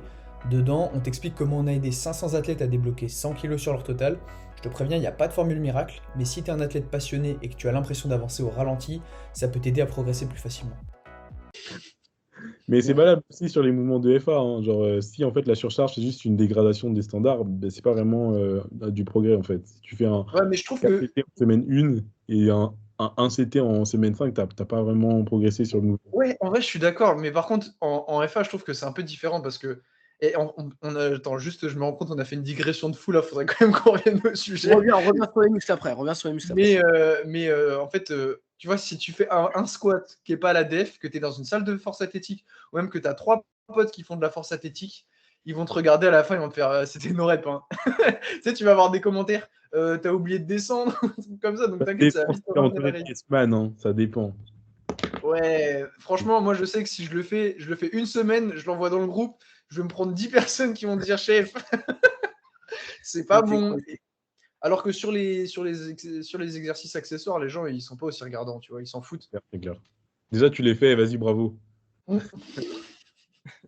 Dedans, on t'explique comment on a aidé 500 athlètes à débloquer 100 kg sur leur total. Je te préviens, il n'y a pas de formule miracle, mais si tu es un athlète passionné et que tu as l'impression d'avancer au ralenti, ça peut t'aider à progresser plus facilement. Mais c'est valable aussi sur les mouvements de FA. Hein. Genre, si en fait la surcharge c'est juste une dégradation des standards, ben, c'est pas vraiment du progrès en fait. Si tu fais un Ouais, mais je trouve 4 que CT en semaine 1 et un CT en semaine 5, t'as pas vraiment progressé sur le mouvement. ouais, en vrai, je suis d'accord. Mais par contre, en FA, je trouve que c'est un peu différent parce que. Et attends, juste, je me rends compte, on a fait une digression de fou là. Faudrait quand même qu'on revienne au sujet. Reviens sur les muscles après. En fait, tu vois, si tu fais un squat qui n'est pas à la def, que tu es dans une salle de force athlétique, ou même que tu as 3 potes qui font de la force athlétique, ils vont te regarder à la fin, ils vont te faire c'était nos reps. Hein. Tu sais, tu vas avoir des commentaires, t'as oublié de descendre, comme ça, donc Ça t'inquiète, ça va dépend vite si t'es revenir à la entouré de réalité. yes man, hein, ça dépend. Ouais, franchement, moi je sais que si je le fais une semaine, je l'envoie dans le groupe, je vais me prendre 10 personnes qui vont dire chef, c'est pas bon. Alors que sur les exercices accessoires, les gens ils sont pas aussi regardants, tu vois, ils s'en foutent. C'est clair. Déjà, tu l'as fait, vas-y, bravo.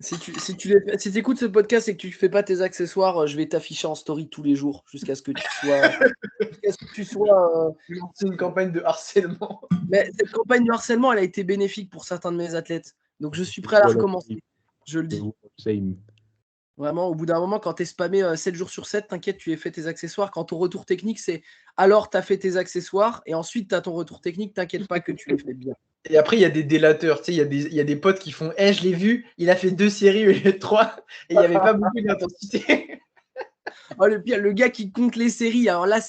Si tu écoutes ce podcast et que tu fais pas tes accessoires, je vais t'afficher en story tous les jours jusqu'à ce que tu sois. C'est une campagne de harcèlement. Mais cette campagne de harcèlement, elle a été bénéfique pour certains de mes athlètes. Donc je suis prêt à la recommencer. Je le dis. Same. Vraiment, au bout d'un moment, quand tu es spammé 7 jours sur 7, t'inquiète, tu as fait tes accessoires. Quand ton retour technique, c'est alors tu as fait tes accessoires et ensuite tu as ton retour technique, t'inquiète pas que tu les fais bien. Et après, il y a des délateurs, tu sais, il y a des potes qui font je l'ai vu, il a fait 2 séries au lieu de 3 et il n'y avait pas beaucoup d'intensité. Oh, le pire, le gars qui compte les séries, alors là,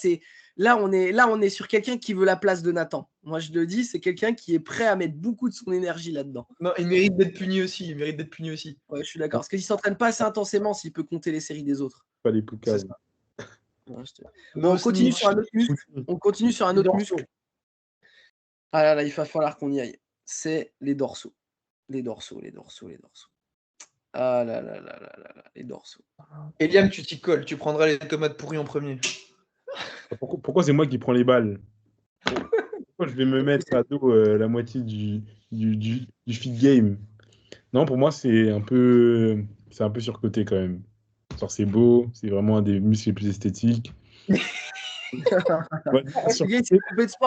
on est sur quelqu'un qui veut la place de Nathan. Moi, je le dis, c'est quelqu'un qui est prêt à mettre beaucoup de son énergie là-dedans. Non, il mérite d'être puni aussi. Ouais, je suis d'accord. Parce qu'il ne s'entraîne pas assez intensément s'il peut compter les séries des autres. Pas les poucas. Ouais, bon, on continue sur un autre muscle. Ah là, il va falloir qu'on y aille. C'est les dorsaux. Les dorsaux. Ah là, les dorsaux. Eliam, tu t'y colles, tu prendras les tomates pourries en premier. Pourquoi c'est moi qui prends les balles? Pourquoi je vais me mettre à dos la moitié du feed game? Non, pour moi, c'est un peu surcoté quand même. Genre, c'est beau, c'est vraiment un des muscles les plus esthétiques. Le gars,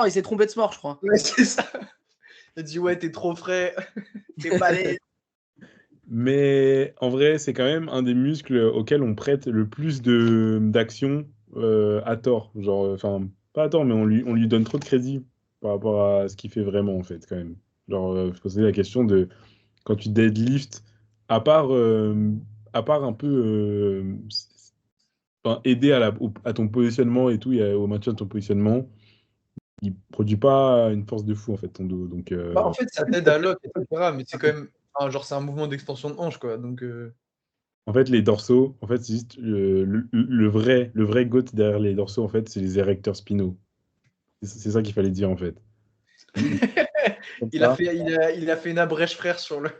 il s'est trompé de sport, je crois. Ouais, c'est ça. Il a dit, ouais, t'es trop frais, t'es balèze. Mais en vrai, c'est quand même un des muscles auxquels on prête le plus d'action à tort. Genre, enfin, pas à tort, mais on lui donne trop de crédit par rapport à ce qu'il fait vraiment, en fait, quand même. Genre, faut poser la question de quand tu deadlift, à part un peu aider à ton positionnement et tout, au maintien de ton positionnement, il produit pas une force de fou, en fait, ton dos. Donc, En fait, ça t'aide à lock, etc. Mais c'est quand même. Genre, c'est un mouvement d'extension de hanche, quoi. Donc. En fait, les dorsaux, en fait, c'est juste le vrai GOAT derrière les dorsaux, en fait, c'est les érecteurs spinaux. C'est ça qu'il fallait dire, en fait. Il a fait une abrèche frère sur le.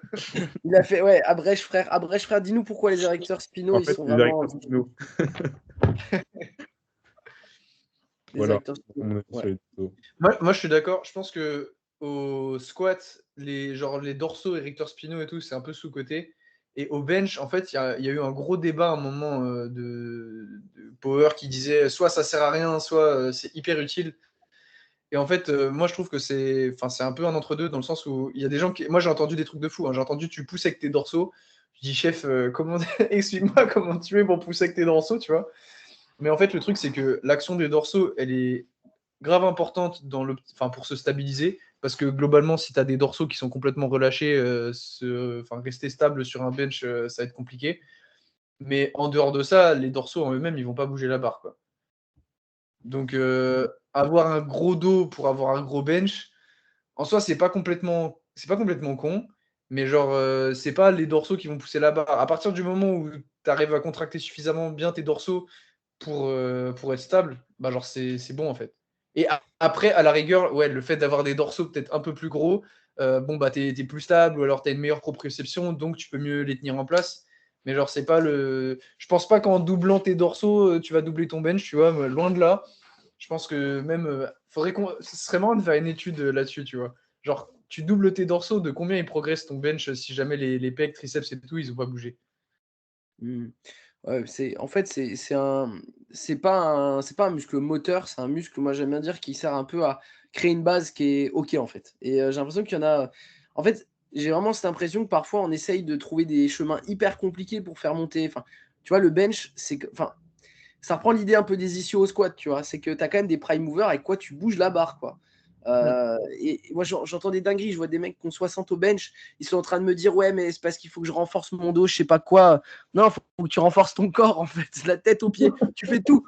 Il a fait, ouais, abrège frère. Dis-nous pourquoi les érecteurs spinaux, En ils fait, sont les vraiment. érecteurs spinaux. Les Voilà. érecteurs spinaux. On est sur Ouais. les dorsaux. Moi, je suis d'accord. Je pense que au squat, les dorsaux, érecteurs spinaux et tout, c'est un peu sous-coté. Et au bench, en fait, il y a eu un gros débat à un moment de Power qui disait soit ça sert à rien, soit c'est hyper utile. Et en fait, moi, je trouve que c'est un peu un entre-deux dans le sens où il y a des gens qui. Moi, j'ai entendu des trucs de fou. Hein. J'ai entendu tu pousses avec tes dorsaux. Je dis, chef, explique-moi comment tu fais pour pousser avec tes dorsaux, tu vois. Mais en fait, le truc, c'est que l'action des dorsaux, elle est grave importante pour se stabiliser. Parce que globalement, si tu as des dorsaux qui sont complètement relâchés, rester stable sur un bench, ça va être compliqué. Mais en dehors de ça, les dorsaux en eux-mêmes, ils vont pas bouger la barre, quoi. Donc, avoir un gros dos pour avoir un gros bench, en soi, c'est pas complètement con, mais genre, c'est pas les dorsaux qui vont pousser la barre. À partir du moment où tu arrives à contracter suffisamment bien tes dorsaux pour être stable, bah genre c'est bon en fait. Et après, à la rigueur, ouais, le fait d'avoir des dorsaux peut-être un peu plus gros, bon bah t'es plus stable ou alors t'as une meilleure proprioception, donc tu peux mieux les tenir en place. Mais genre c'est pas le. Je pense pas qu'en doublant tes dorsaux, tu vas doubler ton bench, tu vois, loin de là. Je pense que même ce serait marrant de faire une étude là-dessus, tu vois. Genre tu doubles tes dorsaux, de combien il progresse ton bench si jamais les pecs, triceps et tout, ils ont pas bougé. Ouais, c'est pas un muscle moteur, c'est un muscle, moi j'aime bien dire, qui sert un peu à créer une base qui est OK en fait. Et j'ai l'impression qu'il y en a. En fait, j'ai vraiment cette impression que parfois on essaye de trouver des chemins hyper compliqués pour faire monter. Enfin, tu vois, le bench, ça reprend l'idée un peu des ischios au squat, tu vois. C'est que tu as quand même des prime movers avec quoi tu bouges la barre, quoi. Et moi, j'entends des dingueries. Je vois des mecs qui ont 60 au bench. Ils sont en train de me dire, ouais, mais c'est parce qu'il faut que je renforce mon dos, je sais pas quoi. Non, il faut que tu renforces ton corps, en fait. La tête aux pieds. Tu fais tout,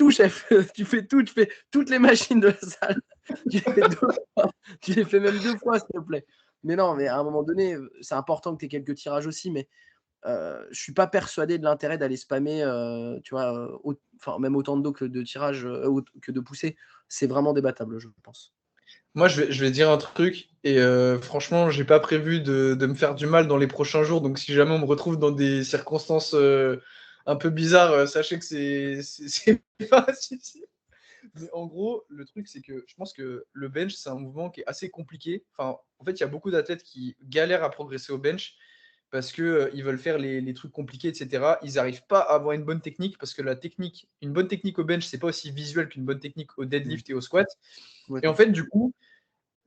chef. Tu fais tout. Tu fais toutes les machines de la salle. Tu les fais même 2 fois, s'il te plaît. Mais non, mais à un moment donné, c'est important que tu aies quelques tirages aussi. Mais je suis pas persuadé de l'intérêt d'aller spammer, tu vois, même autant de dos que de tirage, que de pousser. C'est vraiment débattable, je pense. Moi, je vais dire un truc. Et franchement, j'ai pas prévu de me faire du mal dans les prochains jours. Donc, si jamais on me retrouve dans des circonstances un peu bizarres, sachez que c'est pas suffisant. Mais en gros, le truc, c'est que je pense que le bench, c'est un mouvement qui est assez compliqué. Enfin, en fait, il y a beaucoup d'athlètes qui galèrent à progresser au bench parce que ils veulent faire les trucs compliqués, etc. Ils n'arrivent pas à avoir une bonne technique parce que une bonne technique au bench, c'est pas aussi visuel qu'une bonne technique au deadlift et au squat. Ouais. Et en fait, du coup,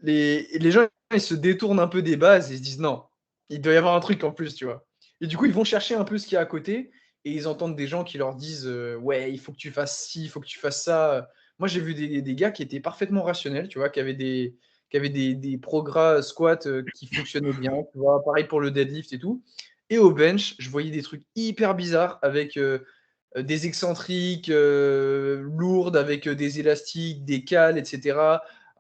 les gens, ils se détournent un peu des bases et se disent non, il doit y avoir un truc en plus, tu vois. Et du coup, ils vont chercher un peu ce qu'il y a à côté et ils entendent des gens qui leur disent ouais, il faut que tu fasses ci, il faut que tu fasses ça. Moi, j'ai vu des gars qui étaient parfaitement rationnels, tu vois, qui avaient des progrès squat qui fonctionnaient bien, tu vois, pareil pour le deadlift et tout. Et au bench, je voyais des trucs hyper bizarres avec des excentriques lourdes, avec des élastiques, des cales, etc.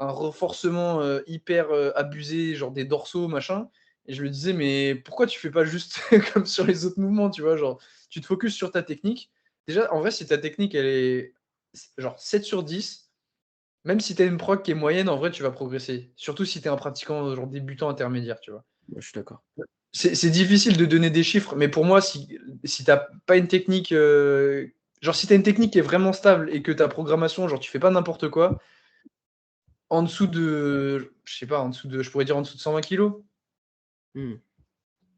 Un renforcement hyper abusé, genre des dorsaux, machin. Et je me disais, mais pourquoi tu fais pas juste comme sur les autres mouvements, tu vois, genre, tu te focuses sur ta technique. Déjà, en vrai, si ta technique, elle est genre 7 sur 10, même si tu as une prog qui est moyenne, en vrai, tu vas progresser. Surtout si tu es un pratiquant genre débutant intermédiaire, tu vois. Moi, je suis d'accord. C'est difficile de donner des chiffres, mais pour moi, si t'as pas une technique, genre si tu as une technique qui est vraiment stable et que ta programmation, genre tu fais pas n'importe quoi, en dessous de, je sais pas, je pourrais dire en dessous de 120 kilos. Hmm.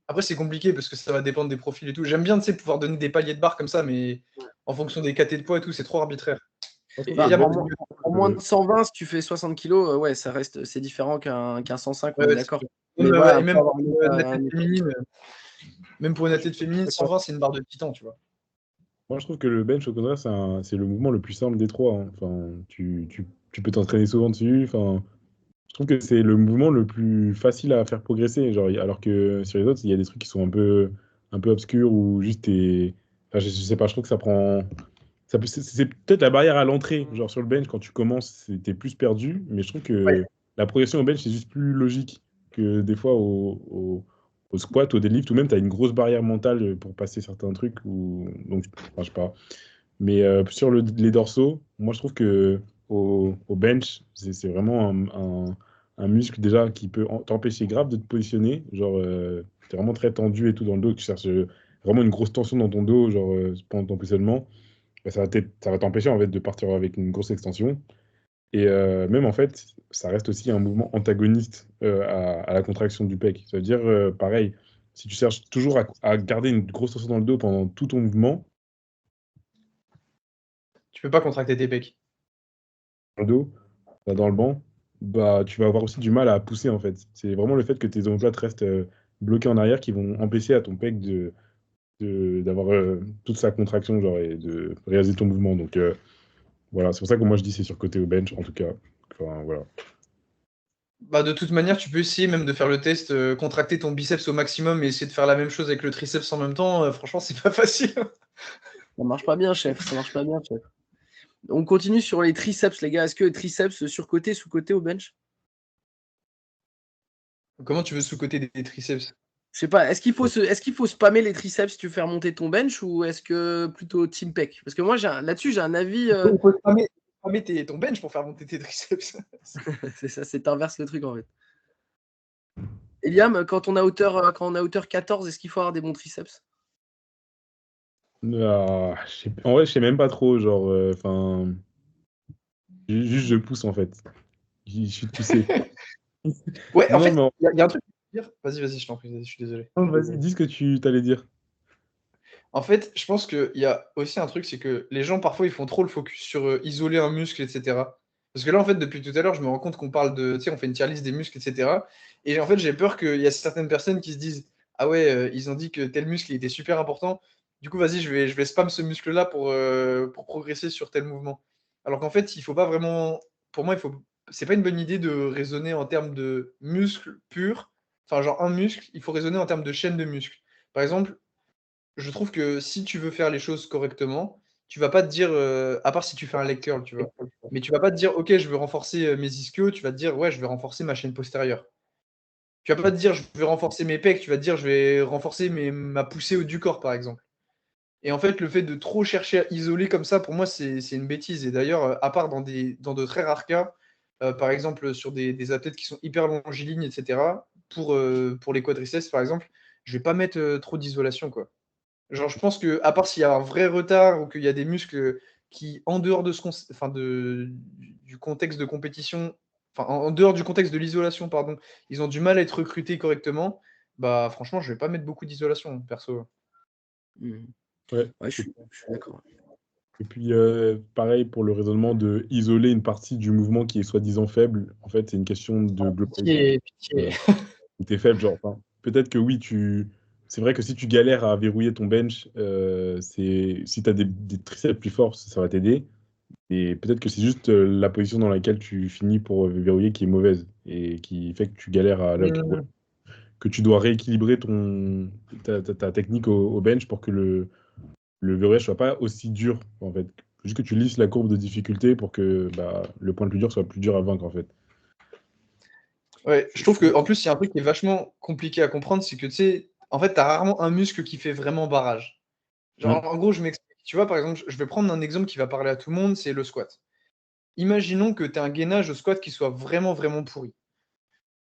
Après, c'est compliqué parce que ça va dépendre des profils et tout. J'aime bien, tu sais, pouvoir donner des paliers de barres comme ça, mais en fonction des catés de poids et tout, c'est trop arbitraire. Moi, je Et trouve il que y a le En, bench, moins, en moins de 120, si tu fais 60 kilos, ouais, ça reste, c'est différent qu'un 105, on ouais, est ouais, d'accord. même, Mais voilà, et après même avoir pour une athlète un féminine, même pour une moi, je athlète féminine, d'accord. 120, c'est une barre de titan, tu vois. Moi, je trouve que le bench, au contraire, c'est le mouvement le plus simple des trois, hein. Enfin, tu peux t'entraîner souvent dessus. Enfin, je trouve que c'est le mouvement le plus facile à faire progresser. Genre, alors que sur les autres, il y a des trucs qui sont un peu obscurs ou juste enfin, je sais pas, je trouve que ça prend. C'est peut-être la barrière à l'entrée. Genre sur le bench, quand tu commences, t'es plus perdu. Mais je trouve Ouais. que la progression au bench, c'est juste plus logique que des fois au squat, au deadlift, ou même tu as une grosse barrière mentale pour passer certains trucs. Donc, enfin, je sais pas. Mais sur les dorsaux, moi je trouve que au bench, c'est vraiment un muscle déjà qui peut t'empêcher grave de te positionner. Genre, t'es vraiment très tendu et tout dans le dos, tu cherches vraiment une grosse tension dans ton dos, genre pendant ton positionnement. Bah, ça va t'empêcher en fait de partir avec une grosse extension. Et même en fait, ça reste aussi un mouvement antagoniste à la contraction du pec. Ça veut dire, pareil, si tu cherches toujours à garder une grosse tension dans le dos pendant tout ton mouvement, Tu peux pas contracter tes pecs. dans le dos, dans le banc, bah, tu vas avoir aussi du mal à pousser en fait. C'est vraiment le fait que tes omoplates restent bloquées en arrière qui vont empêcher à ton pec d'avoir toute sa contraction genre, et de réaliser ton mouvement. Donc voilà, c'est pour ça que moi je dis c'est surcoté au bench en tout cas. Enfin, voilà. Bah, de toute manière, tu peux essayer même de faire le test, contracter ton biceps au maximum et essayer de faire la même chose avec le triceps en même temps. Franchement, c'est pas facile. Ça marche pas bien, chef. Ça marche pas bien, chef. On continue sur les triceps, les gars. Est-ce que triceps surcoté, sous-côté au bench? Comment tu veux sous-coter des triceps? Je sais pas. Est-ce qu'il faut spammer les triceps si tu veux faire monter ton bench ou est-ce que plutôt team pec? Parce que moi, là-dessus, j'ai un avis. Il faut spammer ton bench pour faire monter tes triceps. C'est ça, c'est inverse le truc en fait. Eliam, quand on a hauteur 14, est-ce qu'il faut avoir des bons triceps? Ah, en vrai, je sais même pas trop. Genre, enfin, juste je pousse en fait. Je suis poussé. Ouais, en Non, non, fait, mais il y a un truc à dire. Vas-y, je t'en prie, je suis désolé. vas-y, dis ce que tu t'allais dire. En fait, je pense qu'il y a aussi un truc, c'est que les gens, parfois, ils font trop le focus sur isoler un muscle, etc. Parce que là, en fait, depuis tout à l'heure, je me rends compte qu'on parle de, tu sais, on fait une tier list des muscles, etc. Et en fait, j'ai peur qu'il y a certaines personnes qui se disent, ah ouais, ils ont dit que tel muscle, il était super important. Du coup, vas-y, je vais spam ce muscle-là pour progresser sur tel mouvement. Alors qu'en fait, il faut pas vraiment, pour moi, c'est pas une bonne idée de raisonner en termes de muscle pur. Enfin, genre un muscle, il faut raisonner en termes de chaîne de muscles. Par exemple, je trouve que si tu veux faire les choses correctement, tu vas pas te dire, à part si tu fais un leg curl, tu vois. Mais tu vas pas te dire, ok, je veux renforcer mes ischios, tu vas te dire, ouais, je vais renforcer ma chaîne postérieure. Tu vas pas te dire, je vais renforcer mes pecs, tu vas te dire, je vais renforcer ma poussée haut du corps, par exemple. Et en fait, le fait de trop chercher à isoler comme ça, pour moi, c'est une bêtise. Et d'ailleurs, à part dans de très rares cas, par exemple, sur des athlètes qui sont hyper longilignes, etc., pour les quadriceps, par exemple, je vais pas mettre trop d'isolation, quoi. Genre, je pense que, à part s'il y a un vrai retard ou qu'il y a des muscles qui, en dehors de du contexte de compétition, en dehors du contexte de l'isolation, pardon, ils ont du mal à être recrutés correctement, bah franchement, je vais pas mettre beaucoup d'isolation, perso. Mhm. Ouais. Ouais, je suis d'accord. Et puis, pareil pour le raisonnement de isoler une partie du mouvement qui est soi-disant faible. En fait, c'est une question de globalité. Pitié. Où t'es faible, genre, enfin, peut-être que oui, c'est vrai que si tu galères à verrouiller ton bench, si tu as des triceps plus forts, ça va t'aider. Et peut-être que c'est juste la position dans laquelle tu finis pour verrouiller qui est mauvaise et qui fait que tu galères que tu dois rééquilibrer ta technique au bench pour que le verrouillage soit pas aussi dur, en fait. Juste que tu lisses la courbe de difficulté pour que le point le plus dur soit plus dur à vaincre, en fait. Ouais, je trouve qu'en plus, il y a un truc qui est vachement compliqué à comprendre, c'est que tu sais, en fait, tu as rarement un muscle qui fait vraiment barrage. Genre, en gros, je m'explique. Tu vois, par exemple, je vais prendre un exemple qui va parler à tout le monde, c'est le squat. Imaginons que tu as un gainage au squat qui soit vraiment, vraiment pourri.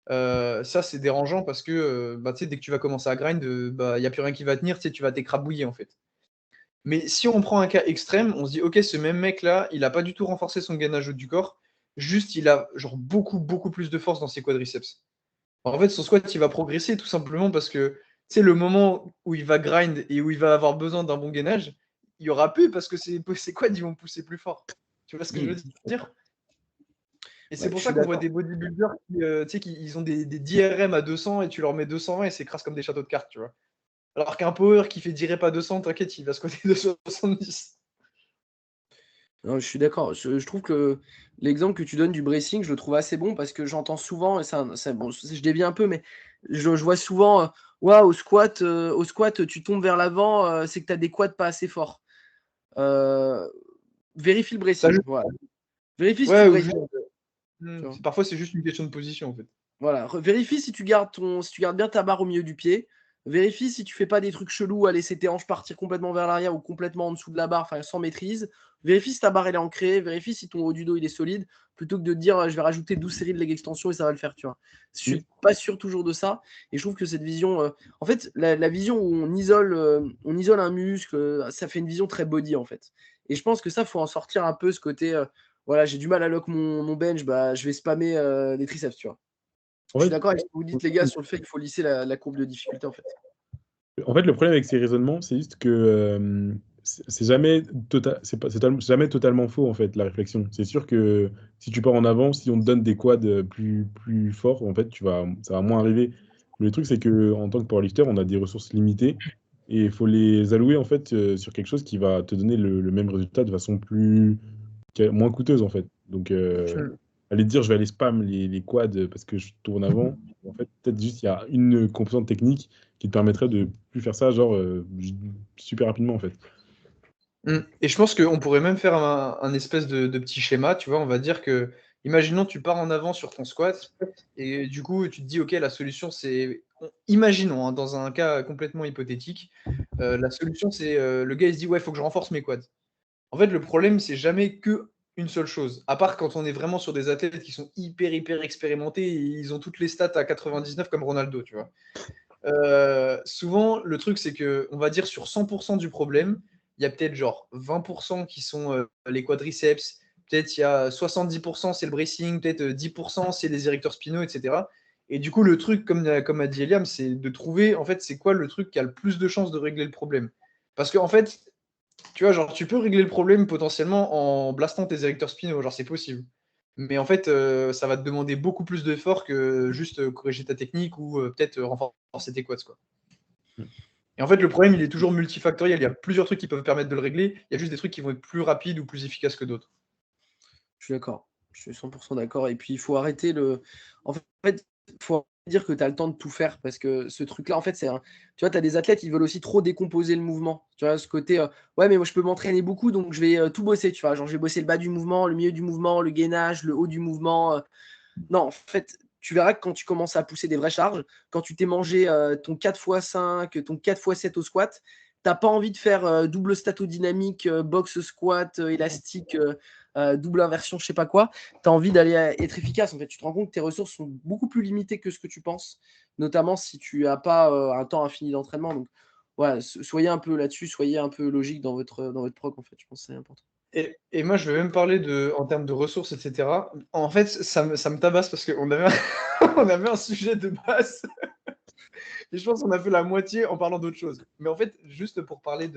Ça, c'est dérangeant parce que tu sais, dès que tu vas commencer à grind, il n'y a plus rien qui va tenir, tu sais, tu vas t'écrabouiller en fait. Mais si on prend un cas extrême, on se dit, ok, ce même mec-là, il n'a pas du tout renforcé son gainage haut du corps, juste il a genre beaucoup, beaucoup plus de force dans ses quadriceps. En fait, son squat, il va progresser tout simplement parce que, tu sais, le moment où il va grind et où il va avoir besoin d'un bon gainage, il y aura plus parce que ses quads, ils vont pousser plus fort. Tu vois ce que je veux dire? Et c'est Ouais, pour je ça suis qu'on voit d'accord. des bodybuilders qui, tu sais, ils ont des 10 RM à 200 et tu leur mets 220 et s'écrasent comme des châteaux de cartes, tu vois. Alors qu'un power qui fait 10 reps à 200, t'inquiète, il va squatter de 70. Non, je suis d'accord. Je trouve que l'exemple que tu donnes du bracing, je le trouve assez bon parce que j'entends souvent, et bon, je dévie un peu, mais je vois souvent, Ouah, au squat, tu tombes vers l'avant, c'est que tu as des quads pas assez forts. Euh, Vérifie le Ça, bracing. Voilà. Vérifie si tu ouais, ou braces juste, bien. Tu vois. parfois, c'est juste une question de position, en fait. Voilà. Vérifie si tu gardes bien ta barre au milieu du pied. Vérifie si tu fais pas des trucs chelous à laisser tes hanches partir complètement vers l'arrière ou complètement en dessous de la barre, enfin sans maîtrise. Vérifie si ta barre elle est ancrée. Vérifie si ton haut du dos il est solide. Plutôt que de te dire je vais rajouter 12 séries de leg extension et ça va le faire, tu vois. Je suis pas sûr toujours de ça. Et je trouve que cette vision. En fait, la vision où on isole un muscle, ça fait une vision très body en fait. Et je pense que ça, faut en sortir un peu ce côté. Voilà, j'ai du mal à lock mon bench, bah, je vais spammer les triceps, tu vois. En Je suis fait, d'accord avec ce que vous dites, les gars, sur le fait qu'il faut lisser la courbe de difficulté, en fait. le problème avec ces raisonnements, c'est juste que c'est jamais, jamais totalement faux, en fait, la réflexion. C'est sûr que si tu pars en avant, si on te donne des quads plus forts, en fait, ça va moins arriver. Mais le truc, c'est que en tant que powerlifter, on a des ressources limitées et il faut les allouer, en fait, sur quelque chose qui va te donner le même résultat de façon moins coûteuse, en fait. Donc, aller te dire, je vais aller spam les quads parce que je tourne avant, en fait, peut-être juste, il y a une composante technique qui te permettrait de plus faire ça, genre, super rapidement, en fait. Et je pense qu'on pourrait même faire un espèce de petit schéma, tu vois, on va dire que, imaginons tu pars en avant sur ton squat, et du coup tu te dis, ok, la solution c'est, imaginons, hein, dans un cas complètement hypothétique, la solution c'est, le gars il se dit, ouais, il faut que je renforce mes quads. En fait, le problème c'est jamais que une seule chose, à part quand on est vraiment sur des athlètes qui sont hyper, hyper expérimentés, et ils ont toutes les stats à 99 comme Ronaldo, tu vois. Souvent, le truc, c'est que, on va dire, sur 100% du problème, il y a peut-être genre 20% qui sont les quadriceps, peut-être il y a 70% c'est le bracing, peut-être 10% c'est les érecteurs spinaux, etc. Et du coup, le truc, comme a dit Eliam, c'est de trouver, en fait, c'est quoi le truc qui a le plus de chances de régler le problème. Parce qu'en fait, tu vois, genre, tu peux régler le problème potentiellement en blastant tes érecteurs spinaux, genre, c'est possible. Mais en fait, ça va te demander beaucoup plus d'efforts que juste corriger ta technique ou peut-être renforcer tes quads, quoi. Et en fait, le problème, il est toujours multifactoriel. Il y a plusieurs trucs qui peuvent permettre de le régler. Il y a juste des trucs qui vont être plus rapides ou plus efficaces que d'autres. Je suis d'accord. Je suis 100% d'accord. Et puis, il faut arrêter le. En fait, il faut dire que tu as le temps de tout faire parce que ce truc-là, en fait, c'est un. Tu vois, tu as des athlètes, ils veulent aussi trop décomposer le mouvement. Tu vois, ce côté, ouais, mais moi, je peux m'entraîner beaucoup, donc je vais tout bosser. Tu vois, genre, je vais bosser le bas du mouvement, le milieu du mouvement, le gainage, le haut du mouvement. Non, en fait, tu verras que quand tu commences à pousser des vraies charges, quand tu t'es mangé ton 4x5, ton 4x7 au squat, t'as pas envie de faire double statodynamique, box squat, élastique double inversion, je sais pas quoi, tu as envie d'aller être efficace. En fait, tu te rends compte que tes ressources sont beaucoup plus limitées que ce que tu penses, notamment si tu n'as pas un temps infini d'entraînement. Donc, voilà, soyez un peu là-dessus, soyez un peu logique dans votre prog, en fait. Je pense que c'est important. Et moi, je vais même parler en termes de ressources, etc. En fait, ça me tabasse parce qu'on avait, on avait un sujet de base. Et je pense qu'on a fait la moitié en parlant d'autre chose. Mais en fait, juste pour parler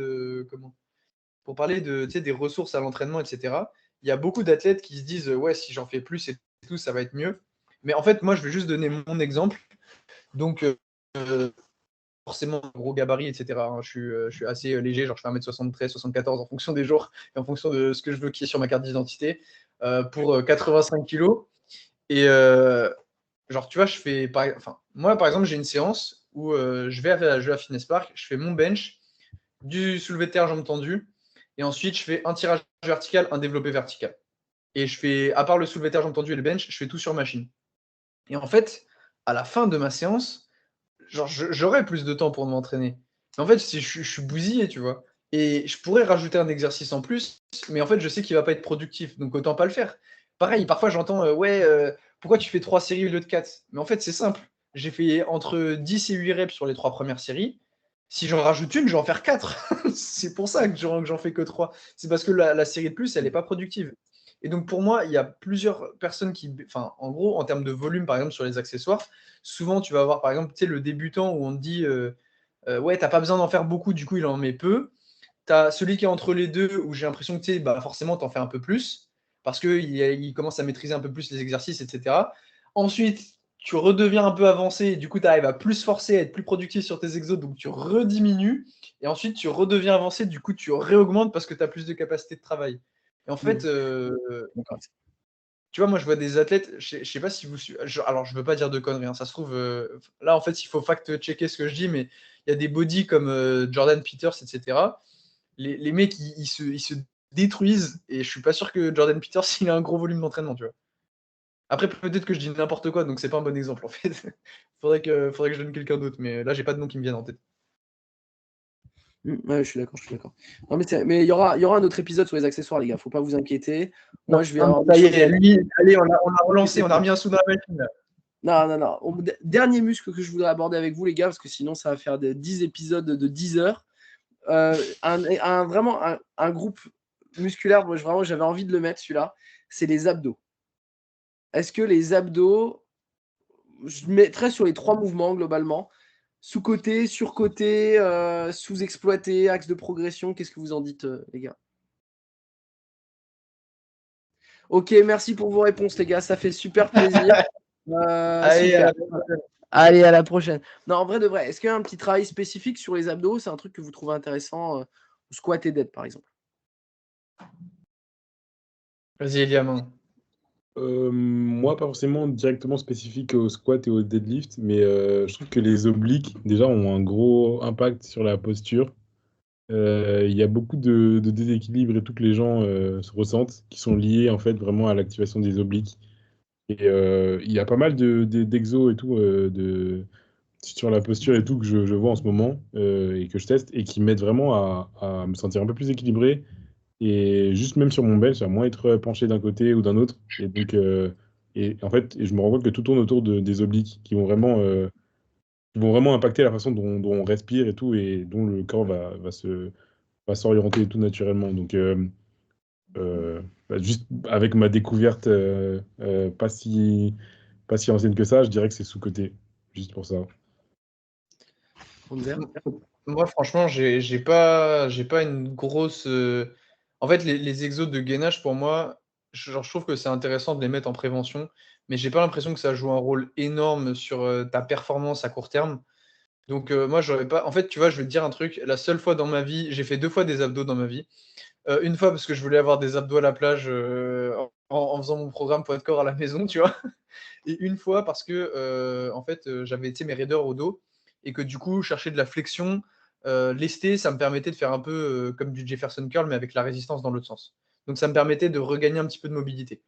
pour parler tu sais, des ressources à l'entraînement, etc. Il y a beaucoup d'athlètes qui se disent, ouais, si j'en fais plus et tout, ça va être mieux. Mais en fait, moi, je vais juste donner mon exemple. Donc, forcément, gros gabarit, etc. hein. Je suis assez léger, genre je fais 1m73, 74 en fonction des jours et en fonction de ce que je veux qu'il y ait sur ma carte d'identité pour 85 kilos. Et genre, tu vois, moi, par exemple, j'ai une séance où je vais à Fitness Park, je fais mon bench, du soulevé de terre, jambes tendues, et ensuite, je fais un tirage vertical, un développé vertical. Et je fais, à part le soulevé de terre, jambes tendues et le bench, je fais tout sur machine. Et en fait, à la fin de ma séance, genre, j'aurais plus de temps pour m'entraîner. Mais en fait, je suis bousillé, tu vois. Et je pourrais rajouter un exercice en plus, mais en fait, je sais qu'il va pas être productif, donc autant pas le faire. Pareil, parfois j'entends, ouais, pourquoi tu fais 3 séries au lieu de 4? Mais en fait, c'est simple. J'ai fait entre 10 et 8 reps sur les 3 premières séries. Si j'en rajoute une, je vais en faire 4. C'est pour ça que j'en fais que 3. C'est parce que la série de plus, elle n'est pas productive. Et donc pour moi, il y a plusieurs personnes enfin, en gros, en termes de volume, par exemple, sur les accessoires, souvent tu vas avoir, par exemple, tu sais, le débutant où on te dit, ouais, t'as pas besoin d'en faire beaucoup, du coup, il en met peu. T'as celui qui est entre les deux où j'ai l'impression que bah, forcément, t'en fais un peu plus parce qu'il commence à maîtriser un peu plus les exercices, etc. Ensuite, tu redeviens un peu avancé et du coup, tu arrives à plus forcer, à être plus productif sur tes exos, donc tu rediminues. Et ensuite, tu redeviens avancé, du coup, tu réaugmentes parce que tu as plus de capacité de travail. Et en fait, tu vois, moi, je vois des athlètes, je sais pas si vous suivez, alors je veux pas dire de conneries, hein, ça se trouve, là, en fait, il faut fact-checker ce que je dis, mais il y a des bodies comme Jordan Peters, etc. Les mecs, ils se détruisent, et je suis pas sûr que Jordan Peters, il a un gros volume d'entraînement, tu vois. Après, peut-être que je dis n'importe quoi, donc c'est pas un bon exemple, en fait. faudrait que je donne quelqu'un d'autre, mais là, j'ai pas de nom qui me vienne en tête. Ouais, je suis d'accord. Non, mais il y aura un autre épisode sur les accessoires, les gars. Faut pas vous inquiéter. Moi, je vais avoir ça y est, lui, allez, on a relancé, on a remis un sou dans la machine. Là. Non. Dernier muscle que je voudrais aborder avec vous, les gars, parce que sinon, ça va faire 10 épisodes de 10 heures. Vraiment un groupe musculaire, moi, j'avais envie de le mettre, celui-là, c'est les abdos. Est-ce que les abdos, je mettrais sur les 3 mouvements, globalement, sous-côté, sur-côté, sous-exploité, axe de progression, qu'est-ce que vous en dites, les gars? Ok, merci pour vos réponses, les gars. Ça fait super plaisir. Allez, super. Allez, à la prochaine. Non, en vrai de vrai, est-ce qu'il y a un petit travail spécifique sur les abdos? C'est un truc que vous trouvez intéressant, squat et dead, par exemple? Vas-y, Eliam. Moi, pas forcément directement spécifique au squat et au deadlift, mais je trouve que les obliques, déjà, ont un gros impact sur la posture. Il y a beaucoup de déséquilibres et tout que les gens se ressentent, qui sont liés en fait vraiment à l'activation des obliques. Et il y a pas mal d'exos et tout sur la posture et tout que je vois en ce moment et que je teste et qui m'aident vraiment à me sentir un peu plus équilibré et juste même sur mon bench, à moins être penché d'un côté ou d'un autre. Et donc, et en fait, je me rends compte que tout tourne autour des obliques qui vont vraiment impacter la façon dont on respire et tout, et dont le corps va s'orienter tout naturellement. Donc, juste avec ma découverte pas si ancienne que ça, je dirais que c'est sous-coté, juste pour ça. Moi, franchement, j'ai pas une grosse. En fait, les exos de gainage, pour moi, je trouve que c'est intéressant de les mettre en prévention, mais j'ai pas l'impression que ça joue un rôle énorme sur ta performance à court terme. Donc, moi, j'aurais pas. En fait, tu vois, je vais te dire un truc. La seule fois dans ma vie, j'ai fait 2 fois des abdos dans ma vie. Une fois parce que je voulais avoir des abdos à la plage en faisant mon programme poids de corps à la maison, tu vois. Et une fois parce que, en fait, j'avais mes raideurs au dos et que du coup, chercher de la flexion, lesté, ça me permettait de faire un peu comme du Jefferson curl, mais avec la résistance dans l'autre sens. Donc, ça me permettait de regagner un petit peu de mobilité.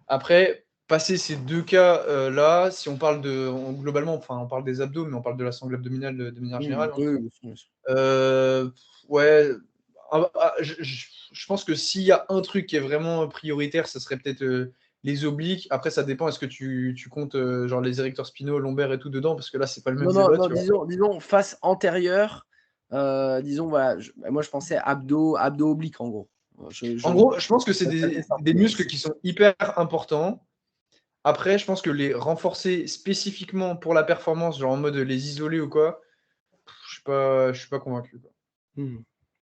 Après, passer ces 2 cas là, si on parle globalement, enfin, on parle des abdos, mais on parle de la sangle abdominale de manière générale. Oui, Ouais, Je pense que s'il y a un truc qui est vraiment prioritaire, ça serait peut-être les obliques. Après, ça dépend. Est-ce que tu comptes genre les érecteurs spinaux, lombaires et tout dedans? Parce que là, c'est pas le même Non, débat. non, Tu vois. disons face antérieure. Disons, voilà, moi je pensais abdos obliques en gros. En gros, je pense que c'est Ça fait ça. des muscles qui sont hyper importants. Après, je pense que les renforcer spécifiquement pour la performance, genre en mode les isoler ou quoi, je suis pas convaincu, quoi.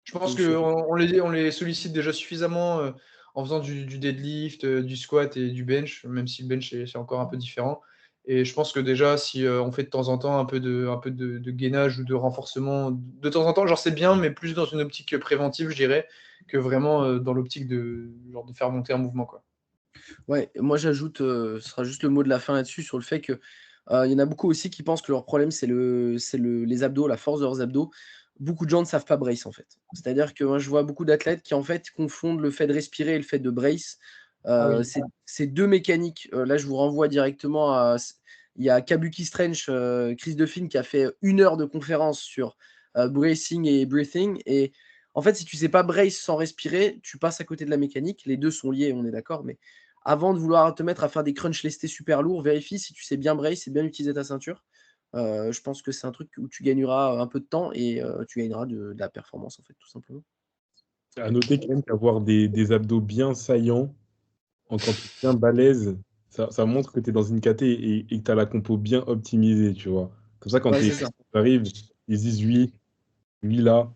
Je pense Je- qu'on les sollicite déjà suffisamment en faisant du deadlift, du squat et du bench, même si le bench c'est encore un peu différent. Et je pense que déjà, si on fait de temps en temps un peu de gainage ou de renforcement, de temps en temps, genre c'est bien, mais plus dans une optique préventive, je dirais, que vraiment dans l'optique genre de faire monter un mouvement, quoi. Ouais, moi j'ajoute, ce sera juste le mot de la fin là-dessus, sur le fait que il y en a beaucoup aussi qui pensent que leur problème c'est les abdos, la force de leurs abdos. Beaucoup de gens ne savent pas brace en fait. C'est-à-dire que moi je vois beaucoup d'athlètes qui en fait confondent le fait de respirer et le fait de brace. Oui. C'est deux mécaniques. Là je vous renvoie directement à. Il y a Kabuki Strange, Chris Duffin qui a fait 1 heure de conférence sur bracing et breathing. Et en fait, si tu sais pas brace sans respirer, tu passes à côté de la mécanique. Les deux sont liés, on est d'accord, mais avant de vouloir te mettre à faire des crunch lestés super lourds, vérifie si tu sais bien brace et bien utiliser ta ceinture. Je pense que c'est un truc où tu gagneras un peu de temps et tu gagneras de la performance, en fait, tout simplement. À noter quand même qu'avoir des abdos bien saillants, en quantité bien balèze, ça montre que tu es dans une caté et que tu as la compo bien optimisée, tu vois. Comme ça, quand Ouais, tu c'est ça. arrives, ils disent lui là,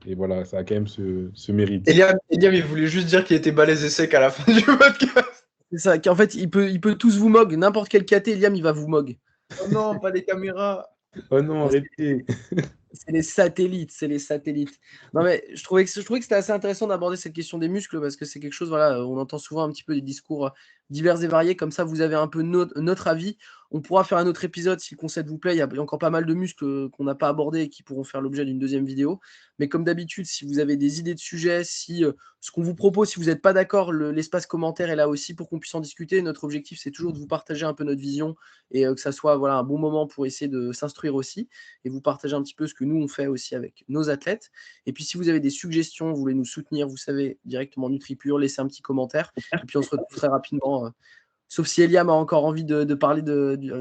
et voilà, ça a quand même ce mérite. Eliam, il voulait juste dire qu'il était balèze et sec à la fin du podcast. C'est ça. En fait, il peut tous vous mog. N'importe quel KT, Liam, il va vous mog. Oh non, pas les caméras. Oh non, arrêtez! C'est les satellites, c'est les satellites. Non mais je trouvais que c'était assez intéressant d'aborder cette question des muscles parce que c'est quelque chose, voilà, on entend souvent un petit peu des discours divers et variés, comme ça vous avez un peu notre avis. On pourra faire un autre épisode si le concept vous plaît, il y a encore pas mal de muscles qu'on n'a pas abordés et qui pourront faire l'objet d'une deuxième vidéo. Mais comme d'habitude, si vous avez des idées de sujets, si ce qu'on vous propose, si vous n'êtes pas d'accord, l'espace commentaire est là aussi pour qu'on puisse en discuter. Notre objectif, c'est toujours de vous partager un peu notre vision et que ça soit voilà, un bon moment pour essayer de s'instruire aussi et vous partager un petit peu ce que nous on fait aussi avec nos athlètes. Et puis si vous avez des suggestions, vous voulez nous soutenir, vous savez, directement NutriPure, laissez un petit commentaire. Et puis on se retrouve très rapidement. Sauf si Eliam a encore envie de parler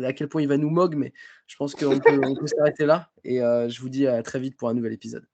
à quel point il va nous mog, mais je pense qu'on peut s'arrêter là. Et je vous dis à très vite pour un nouvel épisode.